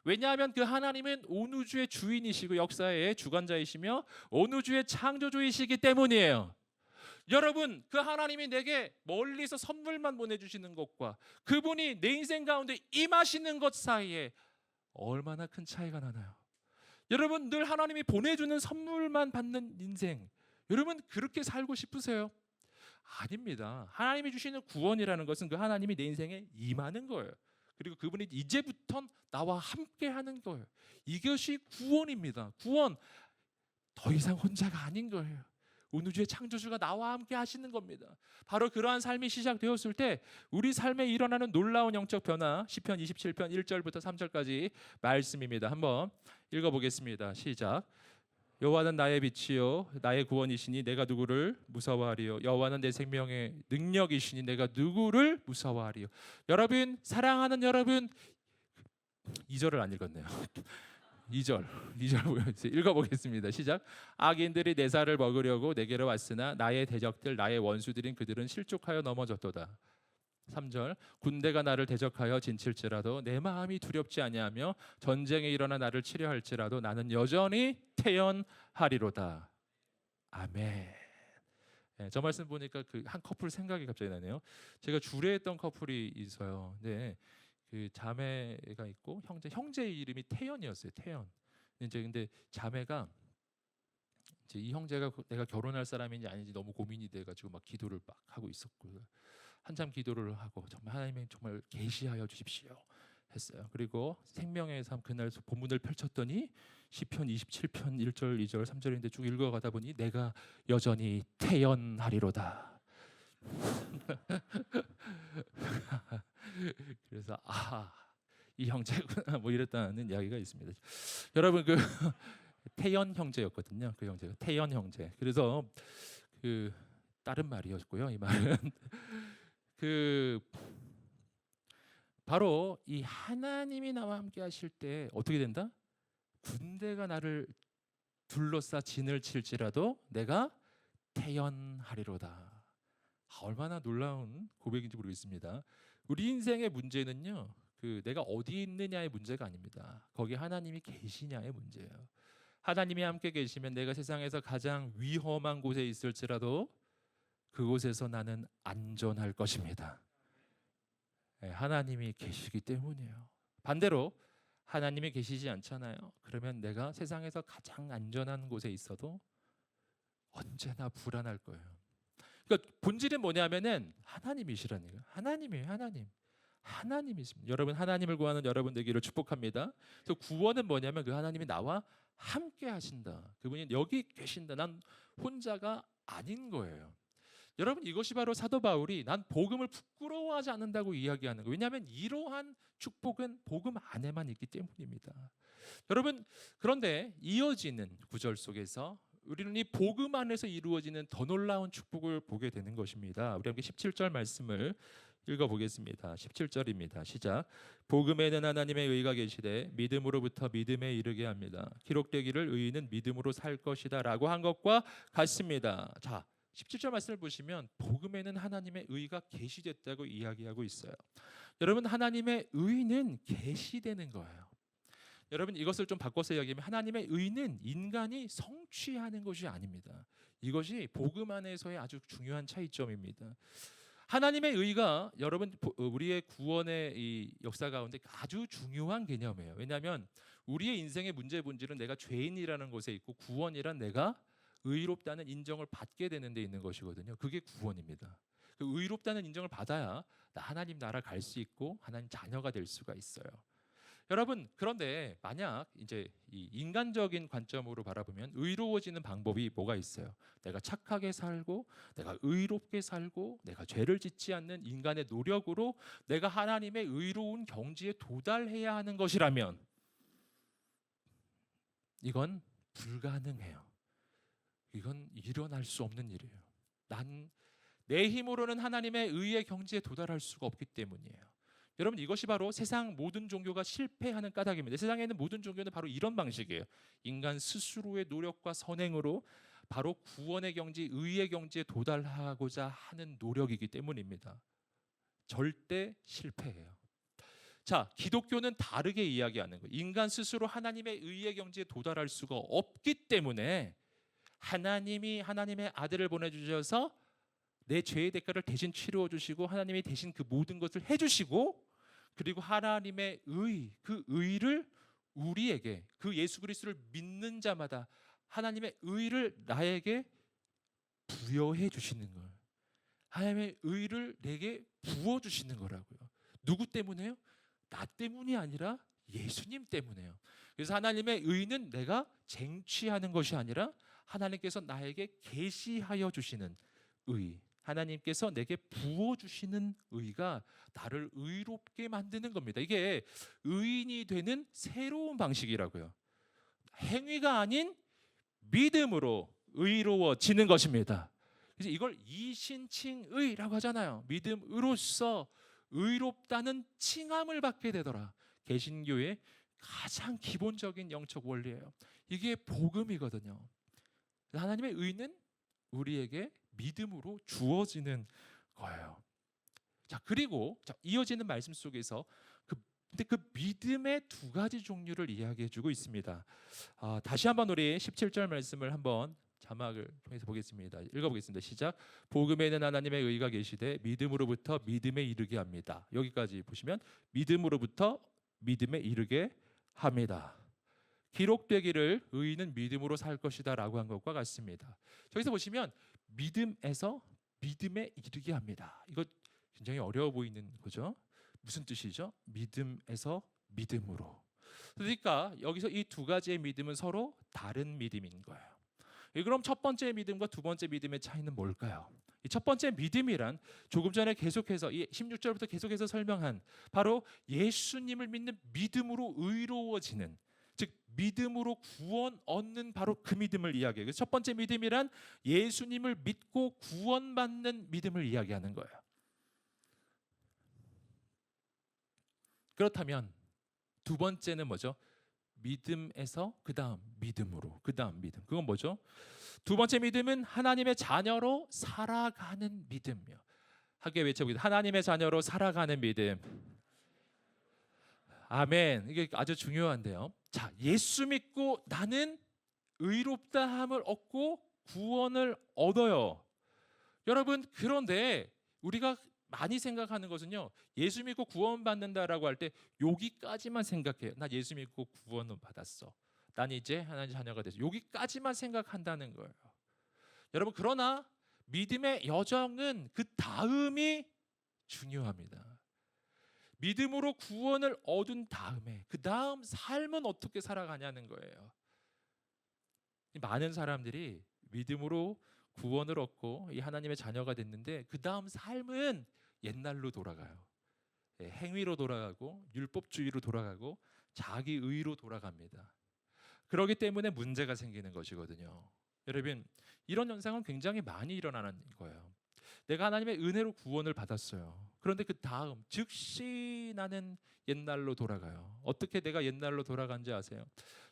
왜냐하면 그 하나님은 온 우주의 주인이시고 역사의 주관자이시며 온 우주의 창조주이시기 때문이에요. 여러분, 그 하나님이 내게 멀리서 선물만 보내주시는 것과 그분이 내 인생 가운데 임하시는 것 사이에 얼마나 큰 차이가 나나요? 여러분, 늘 하나님이 보내주는 선물만 받는 인생, 여러분 그렇게 살고 싶으세요? 아닙니다. 하나님이 주시는 구원이라는 것은 그 하나님이 내 인생에 임하는 거예요. 그리고 그분이 이제부터 나와 함께 하는 거예요. 이것이 구원입니다. 구원, 더 이상 혼자가 아닌 거예요. 온 우주의 창조주가 나와 함께 하시는 겁니다. 바로 그러한 삶이 시작되었을 때 우리 삶에 일어나는 놀라운 영적 변화, 시편 27편 1절부터 3절까지 말씀입니다. 한번 읽어보겠습니다. 시작. 여호와는 나의 빛이요 나의 구원이시니 내가 누구를 무서워하리요. 여호와는 내 생명의 능력이시니 내가 누구를 무서워하리요. 여러분, 사랑하는 여러분, 2절을 안 읽었네요. 2절 읽어보겠습니다. 시작. 악인들이 내 살을 먹으려고 내게로 왔으나 나의 대적들 나의 원수들인 그들은 실족하여 넘어졌도다. 3절. 군대가 나를 대적하여 진칠지라도 내 마음이 두렵지 아니하며 전쟁에 일어나 나를 치려 할지라도 나는 여전히 태연하리로다. 아멘. 네, 저 말씀 보니까 그 한 커플 생각이 갑자기 나네요. 제가 주례했던 커플이 있어요. 네. 그 자매가 있고 형제 이름이 태연이었어요. 태연. 이제 근데 자매가 이제 이 형제가 내가 결혼할 사람인지 아닌지 너무 고민이 돼가지고 막 기도를 막 하고 있었고, 한참 기도를 하고 정말 하나님이 정말 계시하여 주십시오 했어요. 그리고 생명의 삶 그날 본문을 펼쳤더니 시편 27편 1절 2절 3절인데 쭉 읽어가다 보니 내가 여전히 태연하리로다. 그래서 이 형제구나 뭐 이랬다는 이야기가 있습니다. 여러분, 그 태연 형제였거든요. 그 형제가 태연 형제. 그래서 그 다른 말이었고요. 이 말은 그 바로 이 하나님이 나와 함께 하실 때 어떻게 된다? 군대가 나를 둘러싸 진을 칠지라도 내가 태연하리로다. 얼마나 놀라운 고백인지 모르겠습니다. 우리 인생의 문제는요, 내가 어디 있느냐의 문제가 아닙니다. 거기 하나님이 계시냐의 문제예요. 하나님이 함께 계시면 내가 세상에서 가장 위험한 곳에 있을지라도 그곳에서 나는 안전할 것입니다. 하나님이 계시기 때문이에요. 반대로 하나님이 계시지 않잖아요. 그러면 내가 세상에서 가장 안전한 곳에 있어도 언제나 불안할 거예요. 그러니까 본질은 뭐냐면은 하나님이시라는 거예요. 하나님이에요. 하나님이십니다. 여러분, 하나님을 구하는 여러분 되기를 축복합니다. 그래서 구원은 뭐냐면 그 하나님이 나와 함께 하신다. 그분이 여기 계신다. 난 혼자가 아닌 거예요. 여러분, 이것이 바로 사도 바울이 난 복음을 부끄러워하지 않는다고 이야기하는 거예요. 왜냐하면 이러한 축복은 복음 안에만 있기 때문입니다. 여러분, 그런데 이어지는 구절 속에서 우리는 이 복음 안에서 이루어지는 더 놀라운 축복을 보게 되는 것입니다. 우리 함께 17절 말씀을 읽어보겠습니다. 17절입니다. 시작. 복음에는 하나님의 의가 계시되 믿음으로부터 믿음에 이르게 합니다. 기록되기를 의인은 믿음으로 살 것이다 라고 한 것과 같습니다. 자, 17절 말씀을 보시면 복음에는 하나님의 의가 계시됐다고 이야기하고 있어요. 여러분, 하나님의 의는 계시되는 거예요. 여러분, 이것을 좀 바꿔서 이야기하면 하나님의 의는 인간이 성취하는 것이 아닙니다. 이것이 복음 안에서의 아주 중요한 차이점입니다. 하나님의 의가 여러분 우리의 구원의 이 역사 가운데 아주 중요한 개념이에요. 왜냐하면 우리의 인생의 문제의 본질은 내가 죄인이라는 것에 있고 구원이란 내가 의롭다는 인정을 받게 되는 데 있는 것이거든요. 그게 구원입니다. 그 의롭다는 인정을 받아야 나 하나님 나라 갈 수 있고 하나님 자녀가 될 수가 있어요. 여러분, 그런데 만약 이제 이 인간적인 관점으로 바라보면 의로워지는 방법이 뭐가 있어요? 내가 착하게 살고 내가 의롭게 살고 내가 죄를 짓지 않는 인간의 노력으로 내가 하나님의 의로운 경지에 도달해야 하는 것이라면 이건 불가능해요. 이건 일어날 수 없는 일이에요. 내 힘으로는 하나님의 의의 경지에 도달할 수가 없기 때문이에요. 여러분, 이것이 바로 세상 모든 종교가 실패하는 까닭입니다. 세상에 있는 모든 종교는 바로 이런 방식이에요. 인간 스스로의 노력과 선행으로 바로 구원의 경지, 의의 경지에 도달하고자 하는 노력이기 때문입니다. 절대 실패해요. 자, 기독교는 다르게 이야기하는 거예요. 인간 스스로 하나님의 의의 경지에 도달할 수가 없기 때문에 하나님이 하나님의 아들을 보내주셔서 내 죄의 대가를 대신 치루어 주시고 하나님이 대신 그 모든 것을 해주시고 그리고 하나님의 의, 그 의를 우리에게 그 예수 그리스도를 믿는 자마다 하나님의 의를 나에게 부여해 주시는 거예요. 하나님의 의를 내게 부어 주시는 거라고요. 누구 때문에요? 나 때문이 아니라 예수님 때문에요. 그래서 하나님의 의는 내가 쟁취하는 것이 아니라 하나님께서 나에게 계시하여 주시는 의, 하나님께서 내게 부어주시는 의가 나를 의롭게 만드는 겁니다. 이게 의인이 되는 새로운 방식이라고요. 행위가 아닌 믿음으로 의로워지는 것입니다. 그래서 이걸 이신칭의라고 하잖아요. 믿음으로써 의롭다는 칭함을 받게 되더라. 개신교의 가장 기본적인 영적 원리예요. 이게 복음이거든요. 하나님의 의는 우리에게 믿음으로 주어지는 거예요. 자, 그리고 이어지는 말씀 속에서 근데 그 믿음의 두 가지 종류를 이야기해주고 있습니다. 다시 한번 우리 17절 말씀을 한번 자막을 통해서 보겠습니다. 읽어보겠습니다. 시작. 복음에는 하나님의 의가 계시되 믿음으로부터 믿음에 이르게 합니다. 여기까지 보시면 믿음으로부터 믿음에 이르게 합니다. 기록되기를 의인은 믿음으로 살 것이다 라고 한 것과 같습니다. 저기서 보시면 믿음에서 믿음에 이르게 합니다. 이거 굉장히 어려워 보이는 거죠. 무슨 뜻이죠? 믿음에서 믿음으로. 그러니까 여기서 이 두 가지의 믿음은 서로 다른 믿음인 거예요. 그럼 첫 번째 믿음과 두 번째 믿음의 차이는 뭘까요? 이 첫 번째 믿음이란 조금 전에 계속해서 이 16절부터 계속해서 설명한 바로 예수님을 믿는 믿음으로 의로워지는, 즉 믿음으로 구원 얻는 바로 그 믿음을 이야기해요. 그래서 첫 번째 믿음이란 예수님을 믿고 구원받는 믿음을 이야기하는 거예요. 그렇다면 두 번째는 뭐죠? 믿음에서 그다음 믿음으로, 그다음 믿음. 그건 뭐죠? 두 번째 믿음은 하나님의 자녀로 살아가는 믿음이요. 함께 외쳐보겠습니다. 하나님의 자녀로 살아가는 믿음. 아멘. 이게 아주 중요한데요. 자, 예수 믿고 나는 의롭다함을 얻고 구원을 얻어요. 여러분, 그런데 우리가 많이 생각하는 것은요, 예수 믿고 구원받는다라고 할 때 여기까지만 생각해요. 나 예수 믿고 구원을 받았어, 난 이제 하나님 자녀가 됐어, 여기까지만 생각한다는 거예요. 여러분, 그러나 믿음의 여정은 그 다음이 중요합니다. 믿음으로 구원을 얻은 다음에 그 다음 삶은 어떻게 살아가냐는 거예요. 많은 사람들이 믿음으로 구원을 얻고 이 하나님의 자녀가 됐는데 그 다음 삶은 옛날로 돌아가요. 행위로 돌아가고 율법주의로 돌아가고 자기 의로 돌아갑니다. 그렇기 때문에 문제가 생기는 것이거든요. 여러분, 이런 현상은 굉장히 많이 일어나는 거예요. 내가 하나님의 은혜로 구원을 받았어요. 그런데 그 다음 즉시 나는 옛날로 돌아가요. 어떻게 내가 옛날로 돌아간지 아세요?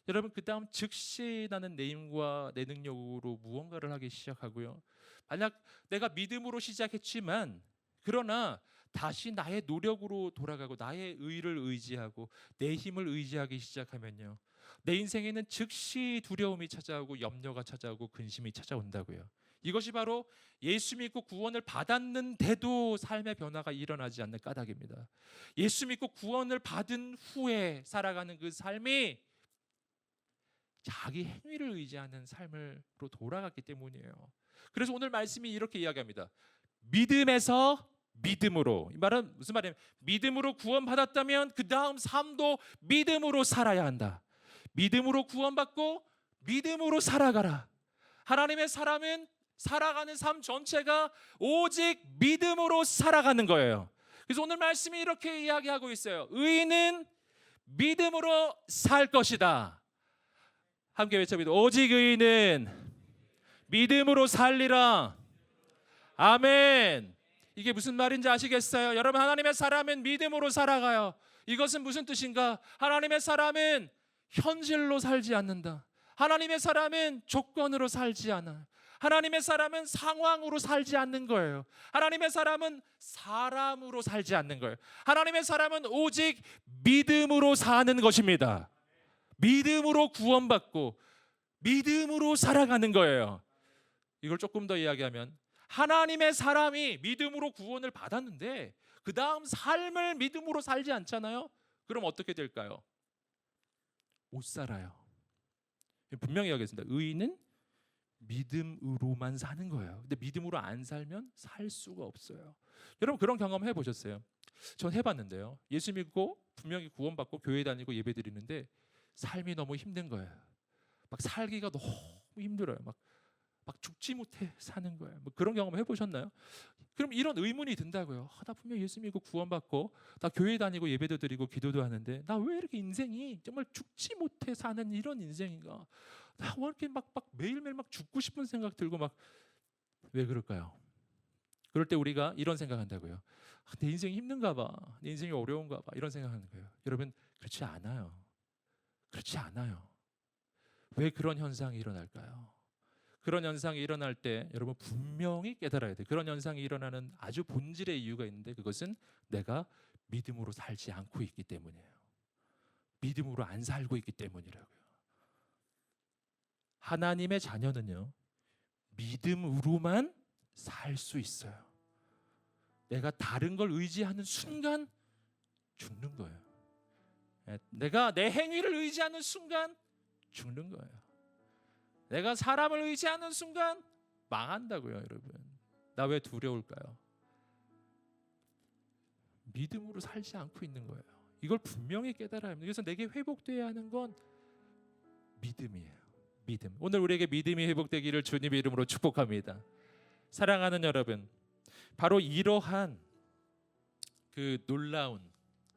여러분, 그 다음 즉시 나는 내 힘과 내 능력으로 무언가를 하기 시작하고요. 만약 내가 믿음으로 시작했지만 그러나 다시 나의 노력으로 돌아가고 나의 의를 의지하고 내 힘을 의지하기 시작하면요, 내 인생에는 즉시 두려움이 찾아오고 염려가 찾아오고 근심이 찾아온다고요. 이것이 바로 예수 믿고 구원을 받았는데도 삶의 변화가 일어나지 않는 까닭입니다. 예수 믿고 구원을 받은 후에 살아가는 그 삶이 자기 행위를 의지하는 삶으로 돌아갔기 때문이에요. 그래서 오늘 말씀이 이렇게 이야기합니다. 믿음에서 믿음으로. 이 말은 무슨 말이냐면, 믿음으로 구원받았다면 그 다음 삶도 믿음으로 살아야 한다. 믿음으로 구원받고 믿음으로 살아가라. 하나님의 사람은 살아가는 삶 전체가 오직 믿음으로 살아가는 거예요. 그래서 오늘 말씀이 이렇게 이야기하고 있어요. 의인은 믿음으로 살 것이다. 함께 외쳐봅니다. 오직 의인은 믿음으로 살리라. 아멘. 이게 무슨 말인지 아시겠어요? 여러분, 하나님의 사람은 믿음으로 살아가요. 이것은 무슨 뜻인가? 하나님의 사람은 현실로 살지 않는다. 하나님의 사람은 조건으로 살지 않아요. 하나님의 사람은 상황으로 살지 않는 거예요. 하나님의 사람은 사람으로 살지 않는 거예요. 하나님의 사람은 오직 믿음으로 사는 것입니다. 믿음으로 구원받고 믿음으로 살아가는 거예요. 이걸 조금 더 이야기하면, 하나님의 사람이 믿음으로 구원을 받았는데 그 다음 삶을 믿음으로 살지 않잖아요. 그럼 어떻게 될까요? 못 살아요. 분명히 이야기했습니다. 의인은 믿음으로만 사는 거예요. 근데 믿음으로 안 살면 살 수가 없어요. 여러분, 그런 경험 해보셨어요? 전 해봤는데요. 예수 믿고 분명히 구원받고 교회 다니고 예배 드리는데 삶이 너무 힘든 거예요. 막 살기가 너무 힘들어요. 막 죽지 못해 사는 거예요. 뭐 그런 경험 해보셨나요? 그럼 이런 의문이 든다고요. 나 분명 예수 믿고 구원받고 나 교회 다니고 예배도 드리고 기도도 하는데 나 왜 이렇게 인생이 정말 죽지 못해 사는 이런 인생인가? 나 왜 이렇게 막 매일매일 막 죽고 싶은 생각 들고 막, 왜 그럴까요? 그럴 때 우리가 이런 생각한다고요. 내 인생이 힘든가 봐, 내 인생이 어려운가 봐, 이런 생각하는 거예요. 여러분, 그렇지 않아요. 그렇지 않아요. 왜 그런 현상이 일어날까요? 그런 현상이 일어날 때 여러분 분명히 깨달아야 돼요. 그런 현상이 일어나는 아주 본질의 이유가 있는데 그것은 내가 믿음으로 살지 않고 있기 때문이에요. 믿음으로 안 살고 있기 때문이라고요. 하나님의 자녀는요, 믿음으로만 살 수 있어요. 내가 다른 걸 의지하는 순간 죽는 거예요. 내가 내 행위를 의지하는 순간 죽는 거예요. 내가 사람을 의지하는 순간 망한다고요. 여러분, 나 왜 두려울까요? 믿음으로 살지 않고 있는 거예요. 이걸 분명히 깨달아야 합니다. 그래서 내게 회복돼야 하는 건 믿음이에요. 믿음. 오늘 우리에게 믿음이 회복되기를 주님의 이름으로 축복합니다. 사랑하는 여러분, 바로 이러한 그 놀라운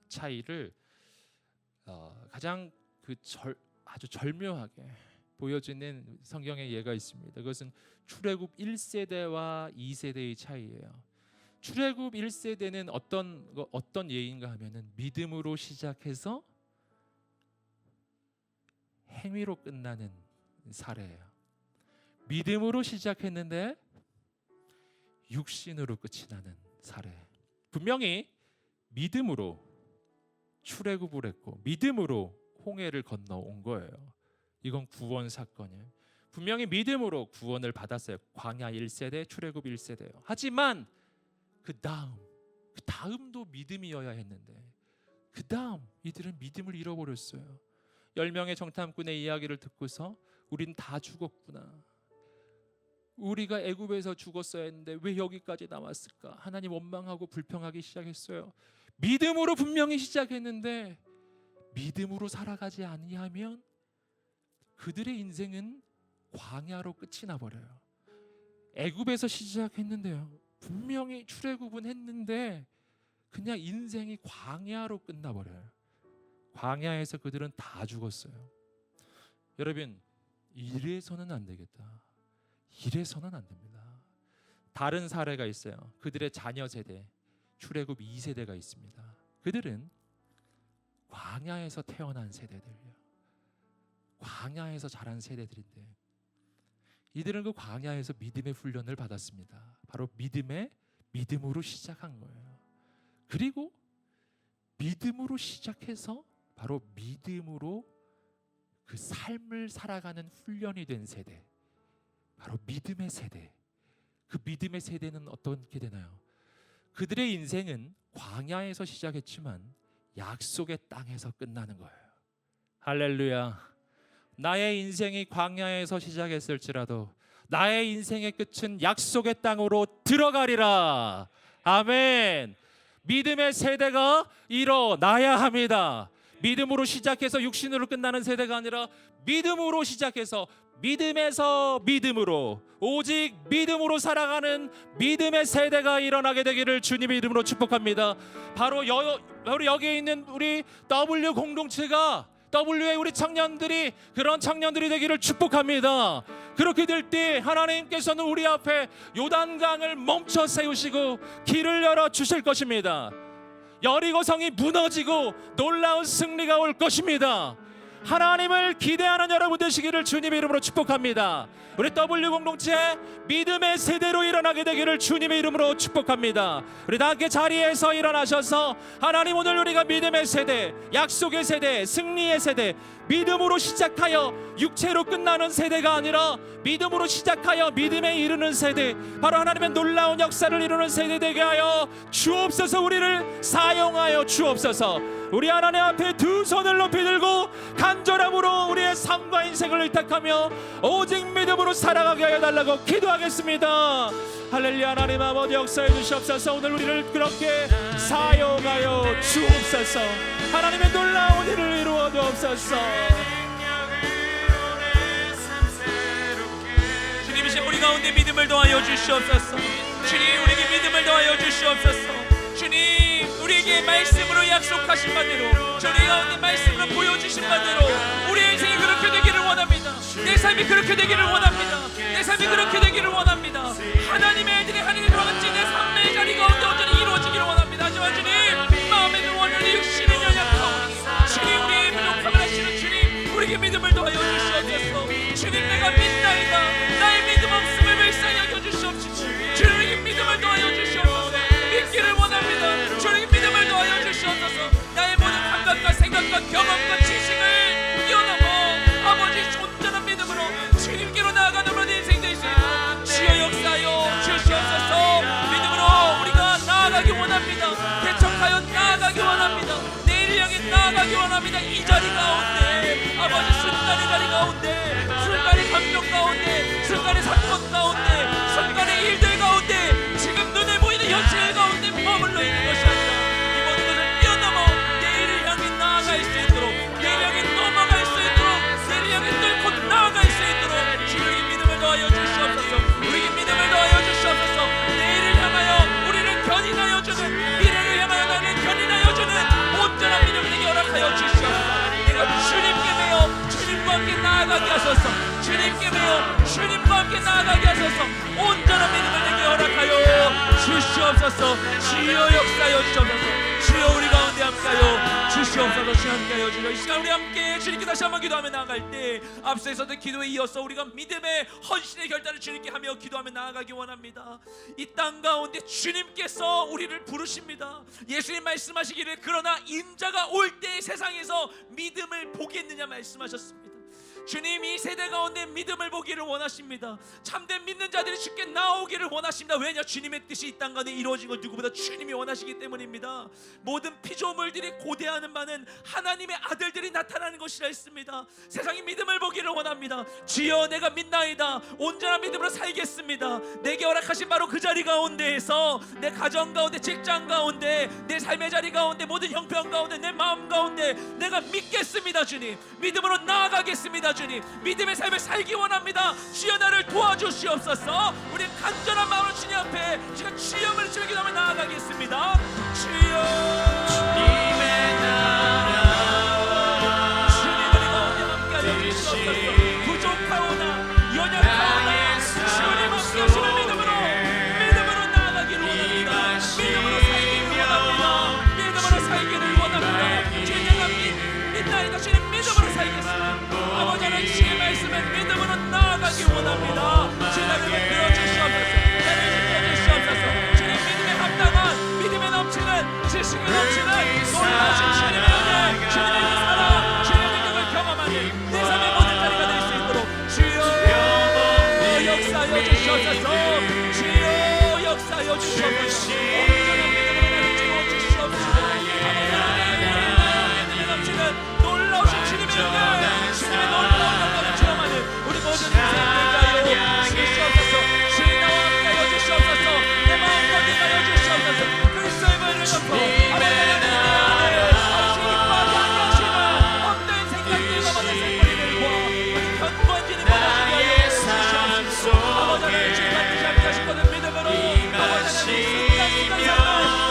차이를 가장 아주 절묘하게 보여지는 성경의 예가 있습니다. 그것은 출애굽 1세대와 2세대의 차이예요. 출애굽 1세대는 어떤 예인가 하면은 믿음으로 시작해서 행위로 끝나는 사례예요. 믿음으로 시작했는데 육신으로 끝이 나는 사례. 분명히 믿음으로 출애굽을 했고 믿음으로 홍해를 건너온 거예요. 이건 구원 사건이에요. 분명히 믿음으로 구원을 받았어요. 광야 1세대, 출애굽 1세대요. 하지만 그 다음도 믿음이어야 했는데 그 다음 이들은 믿음을 잃어버렸어요. 10명의 정탐꾼의 이야기를 듣고서 우린 다 죽었구나. 우리가 애굽에서 죽었어야 했는데 왜 여기까지 남았을까? 하나님 원망하고 불평하기 시작했어요. 믿음으로 분명히 시작했는데 믿음으로 살아가지 아니하면 그들의 인생은 광야로 끝이 나버려요. 애굽에서 시작했는데요. 분명히 출애굽은 했는데 그냥 인생이 광야로 끝나버려요. 광야에서 그들은 다 죽었어요. 여러분, 이래서는 안 되겠다. 이래서는 안 됩니다. 다른 사례가 있어요. 그들의 자녀 세대, 출애굽 2세대가 있습니다. 그들은 광야에서 태어난 세대들이에요. 광야에서 자란 세대들인데 이들은 그 광야에서 믿음의 훈련을 받았습니다. 바로 믿음으로 시작한 거예요. 그리고 믿음으로 시작해서 바로 믿음으로 그 삶을 살아가는 훈련이 된 세대, 바로 믿음의 세대. 그 믿음의 세대는 어떻게 되나요? 그들의 인생은 광야에서 시작했지만 약속의 땅에서 끝나는 거예요. 할렐루야. 나의 인생이 광야에서 시작했을지라도 나의 인생의 끝은 약속의 땅으로 들어가리라. 아멘. 믿음의 세대가 일어나야 합니다. 믿음으로 시작해서 육신으로 끝나는 세대가 아니라 믿음으로 시작해서 믿음에서 믿음으로, 오직 믿음으로 살아가는 믿음의 세대가 일어나게 되기를 주님의 이름으로 축복합니다. 바로 여기에 있는 우리 W 공동체가, W의 우리 청년들이 그런 청년들이 되기를 축복합니다. 그렇게 될 때 하나님께서는 우리 앞에 요단강을 멈춰 세우시고 길을 열어 주실 것입니다. 여리고성이 무너지고 놀라운 승리가 올 것입니다. 하나님을 기대하는 여러분 되시기를 주님의 이름으로 축복합니다. 우리 W 공동체 믿음의 세대로 일어나게 되기를 주님의 이름으로 축복합니다. 우리 다 함께 자리에서 일어나셔서 하나님, 오늘 우리가 믿음의 세대, 약속의 세대, 승리의 세대, 믿음으로 시작하여 육체로 끝나는 세대가 아니라 믿음으로 시작하여 믿음에 이르는 세대, 바로 하나님의 놀라운 역사를 이루는 세대 되게 하여 주옵소서. 우리를 사용하여 주옵소서. 우리 하나님 앞에 두 손을 높이 들고 간절함으로 우리의 삶과 인생을 의탁하며 오직 믿음으로 살아가게 하여 달라고 기도하겠습니다. 할렐루야. 하나님 아버지 역사해 주시옵소서. 오늘 우리를 그렇게 사용하여 주옵소서. 하나님의 놀라운 일을 이루어 주옵소서. 주님이신 우리 가운데 믿음을 더하여 주시옵소서. 주님, 우리에게 믿음을 더하여 주시옵소서. 주님, 우리에게 말씀으로 약속하신 바대로, 저희 가운데 말씀으로 보여주신 바대로 우리의 인생이 그렇게 되기를 원합니다. 내 삶이 그렇게 되기를 원합니다. 내 삶이 그렇게 되기를 원합니다. 하나님의 애들이 하나님과 같이 내 삶의 자리 가운데 온전히 이루어지기를 원합니다. 하지만 주님, 마음에는 원하는 육신은 연약하오니 주님, 우리의 부족함을 아시는 주님, 우리에게 믿음을 더하여 주시옵소서. 주님, 내가 믿나이다. 나의 믿음 없음을 불쌍히 여겨 주시옵소서. 주님, 우리에게 믿음을 더하여 주시옵소서. 믿기를 원합니다. 주님, 믿음을 더하여 주시옵소서. 나의 모든 감각과 생각과 경험과 지식을 뛰어넘어 아버지 온전한 믿음으로 주님께로 나아가는 우리 인생 되시고 주여 역사하여 주시옵소서. 믿음으로 우리가 나아가기 원합니다. 개척하여 나아가기 원합니다. 내일 향해 나아가기 원합니다. 이 자리 가운데 아버지, 순간의 자리 가운데, 순간의 감정 가운데, 순간의 사건 가운데, 순간의 일들 가운데, 지금 눈에 보이는 현실 가운데 머물러 있는 것이 아니라 이 모든 것을 뛰어넘어 내일을 향해 나아갈 수 있도록, 내일 향해 넘어갈 수 있도록, 내일 향해 뚫고 나아갈 수 있도록 주님의 믿음을 더하여 주시옵소서. 우리에게 믿음을 더하여 주시옵소서. 내일을 향하여 우리를 견인하여 주는, 미래를 향하여 나를 견인하여 주는 온전한 믿음을 내게 허락하여 주시옵소서. 내가 주님께 매여 주님과 함께 나아가게 하소서. 주님께 매여 주님과 함께 나아가게 하소서. 온전한 믿음을 내게 허락하여 주시옵소서. 주여 역사하여 주시옵소서. 주여 우리 가운데 함께 함께하여 주시옵소서. 주님 함께하여 주시옵소서. 이 시간 우리 함께 주님께 다시 한번 기도하며 나아갈 때 앞서서도 기도에 이어서 우리가 믿음의 헌신의 결단을 주님께 하며 기도하며 나아가기 원합니다. 이 땅 가운데 주님께서 우리를 부르십니다. 예수님 말씀하시기를 그러나 인자가 올 때 세상에서 믿음을 보겠느냐 말씀하셨습니다. 주님 이 세대 가운데 믿음을 보기를 원하십니다. 참된 믿는 자들이 주께 나오기를 원하십니다. 왜냐? 주님의 뜻이 이 땅 가운데 이루어진 것 누구보다 주님이 원하시기 때문입니다. 모든 피조물들이 고대하는 바는 하나님의 아들들이 나타나는 것이라 했습니다. 세상이 믿음을 보기를 원합니다. 주여 내가 믿나이다. 온전한 믿음으로 살겠습니다. 내게 허락하신 바로 그 자리 가운데에서 내 가정 가운데, 직장 가운데, 내 삶의 자리 가운데, 모든 형편 가운데, 내 마음 가운데 내가 믿겠습니다. 주님 믿음으로 나아가겠습니다. 주님 믿음의 삶을 살기 원합니다. 주여 나를 도와주시옵소서. 우리 간절한 마음으로 주님 앞에 지금 주여를 주의 기도하며 나아가겠습니다. 주여 주님의 나라와 주님의 가운데 함께하여 주시옵소서. 부족하오나 연약하오나 주님 함께하시는 믿음으로 나아가기를 원합니다. 믿음으로 살기를 원합니다. 믿음으로 살기를 원합니다. 주님 내가 믿나이다. 주님 믿음으로 살겠습니다. 아버지 하나님 주의 말씀에 믿음으로 나아가기 원합니다. 주님을 들어주시옵소서. 나를 지켜주시옵소서. 주님 믿음에 합당한 믿음에 넘치는 지식에 넘치는 놀라신 주님의 은혜, 주님의 사랑, 주님의 능력을 경험하는 내 삶의 모든 자리가 될 수 있도록 주여 역사하여 주시옵소서. 주여 역사하여 주시옵소서. 온전한 믿음으로 나를 채워주시옵소서. 아버지 하나님 믿음에 넘치는 놀라우신 주님의 은혜, 주님의 놀라운 영광을 체험하는 우리 모든 인생들까요 주시옵소서. 주님 나와 함께하여 주시옵소서. 내 마음과 내가여 주시옵소서. 그리스도의 말을 덮어 아버지 하나님 내 안에 아버지 기뻐하게 하시는 어떤 생각들과 모든 생각들과 우리 견고한 주님 원하시게 하여 주시옵소서. 아버지 하나님 주님 반드시 함께하실 것을 믿음으로 아버지 하나님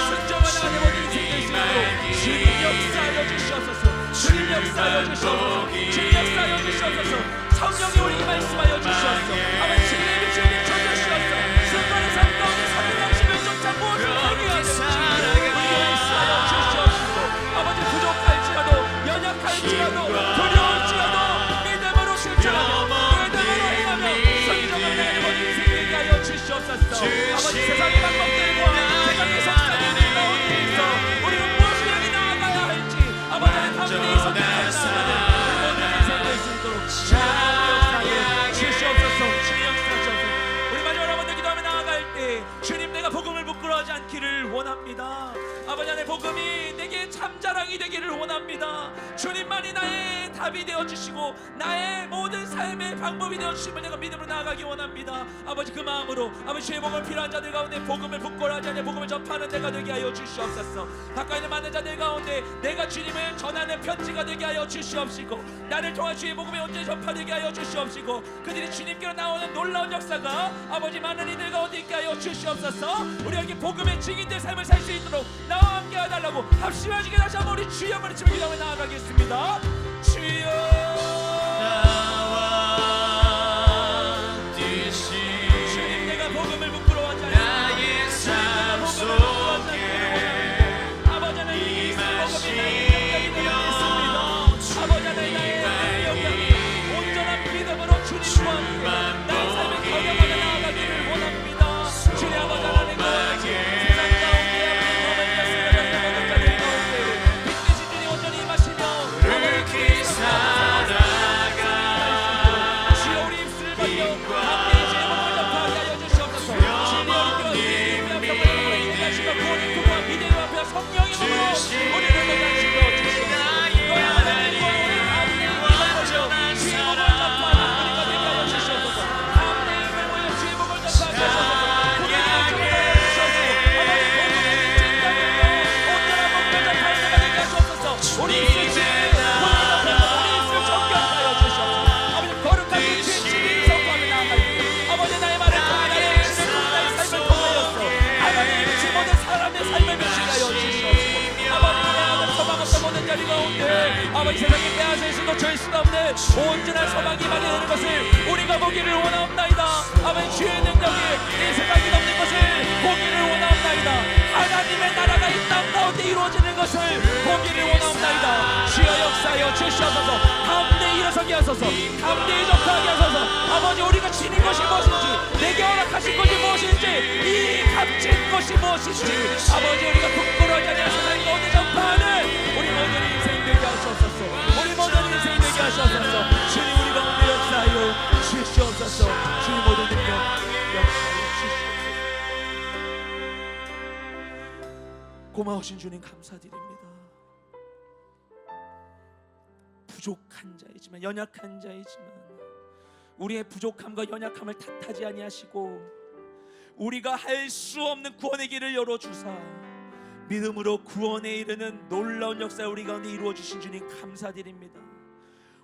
순종하는 안에 모든 인생들 있으므로 주님 역사하여 주시옵소서. 주님 역사하여 주시옵소서. 주님 역사하여 주시옵소서. 성령이 우리에게 말씀하여 주시옵소서. 아버지 주님의 주님 주시옵소서. 순간의 삶 가운데 삶의 양심을 쫓아 무엇을 하게 하는지 우리에게 말씀하여 주시옵소서. 아버지 부족할지라도 연약할지라도 두려울지라도 믿음으로 실천하며 믿음으로 행하며 성경을 내는 모든 인생에게 하여 주시옵소서. 아버지 세상의 방법들과 세상의 속삭이는 가운데 있어 우리가 무엇을 향해 나아가야 할지 아버지 하나님 가운데 이 선택을 나아가는 모든 인생을 수 있도록 주님 역사하여 주시옵소서. 주님 역사하셔서 우리 마지막으로 한번 더 기도하며 나아갈 때 주님 내가 복음을 부끄러워하지 않기를 원합니다. 아버지 하나님 복음이 내게 참자랑이 되기를 원합니다. 주님만이 나의 답이 되어주시고 나의 모든 삶의 방법이 되어주시면 내가 믿음으로 나아가기 원합니다. 아버지 그 마음으로 아버지 주의 복음을 필요한 자들 가운데 복음을 부끄러워하지 않냐 복음을 전파하는 내가 되게 하여 주시옵소서. 가까이 있는 많은 자들 가운데 내가 주님을 전하는 편지가 되게 하여 주시옵시고 나를 통한 주의 복음이 온전히 전파되게 하여 주시옵시고 그들이 주님께로 나오는 놀라운 역사가 아버지 많은 이들 가운데 있게 하여 주시옵소서. 우리에게 복음의 증인된 삶을 살 수 있도록 나와 함께 해달라고 합심하시게 다시 한번 우리 주여 한번 치며 기도하며 나아가겠습니다. 주여 주님 내가 복음을 부끄러워하지 않습니다. 주님 내가 복음을 부끄러워하지 않습니다. 아버지 하나님 이 복음이 나의 능력이 되어 있습니다. 아버지 하나님 나의 능력이 온전한 믿음으로 주님과 함께 나의 삶을 경험하며 나아가기를 원합니다. 주님 아버지 하나님과 세상 가운데 아버지 범을 위하여 모든 자들 가운데 빛내신 주님 온전히 임하시며 아버지 아버지 세상에 빼앗을 수도 줄 수도 없는 온전한 소망이 임하게 되는 것을 우리가 보기를 원하옵나이다. 아버지 주의 능력이 이 세상에 넘는 것을 보기를 원하옵나이다. 하나님의 나라가 이 땅 가운데 이루어지는 것을 보기를 원하옵나이다. 주여 역사하여 주시옵소서. 가운데 일어서게 하소서. 가운데 접하게 하소서. 아버지 우리가 지닌 것이 무엇인지, 내게 허락하신 것이 무엇인지, 이 값진 것이 무엇인지 아버지 우리가 부끄러워하지 않는 세상 가운데 전파하는 우리 모든 인생 되게 하시옵소서. 우리 모든 인생 되게 하시옵소서. 주님 우리 가운데 역사하여 주시옵소서. 주님 모든 능력 역사하여 주시옵소서. 고마우신 주님 감사드립니다. 부족한 자이지만, 연약한 자이지만 우리의 부족함과 연약함을 탓하지 아니하시고 우리가 할 수 없는 구원의 길을 열어주사 믿음으로 구원에 이르는 놀라운 역사 우리 가운데 이루어 주신 주님 감사드립니다.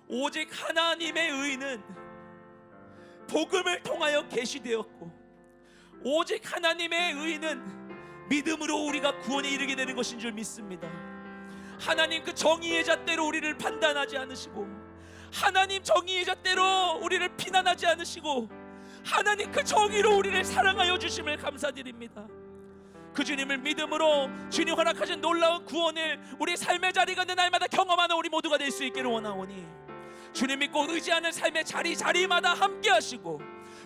오직 하나님의 의는 복음을 통하여 계시되었고, 오직 하나님의 의는 믿음으로 우리가 구원에 이르게 되는 것인 줄 믿습니다. 하나님 그 정의의 잣대로 우리를 판단하지 않으시고, 하나님 정의의 잣대로 우리를 비난하지 않으시고, 하나님 그 정의로 우리를 사랑하여 주심을 감사드립니다. 그 주님을 믿음으로 주님 허락하신 놀라운 구원을 우리 삶의 자리가 있는 날마다 경험하는 우리 모두가 될 수 있기를 원하오니, 주님 믿고 의지하는 삶의 자리마다 함께 하시고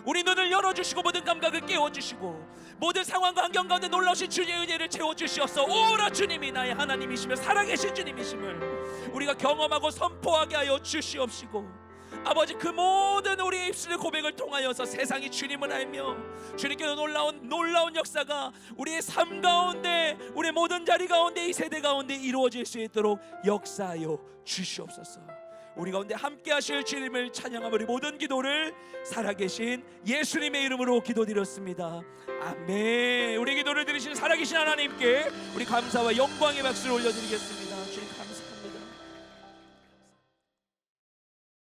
우리 눈을 열어주시고 모든 감각을 깨워주시고 모든 상황과 환경 가운데 놀라우신 주의 은혜를 채워주시옵소서. 오라 주님이 나의 하나님이시며 살아계신 주님이심을 우리가 경험하고 선포하게 하여 주시옵시고, 아버지 그 모든 우리의 입술의 고백을 통하여서 세상이 주님을 알며 주님께서 놀라운 역사가 우리의 삶 가운데, 우리의 모든 자리 가운데, 이 세대 가운데 이루어질 수 있도록 역사하여 주시옵소서. 우리 가운데 함께 하실 주님을 찬양하며 우리 모든 기도를 살아계신 예수님의 이름으로 기도드렸습니다. 아멘. 우리 기도를 들으신 살아계신 하나님께 우리 감사와 영광의 박수를 올려드리겠습니다.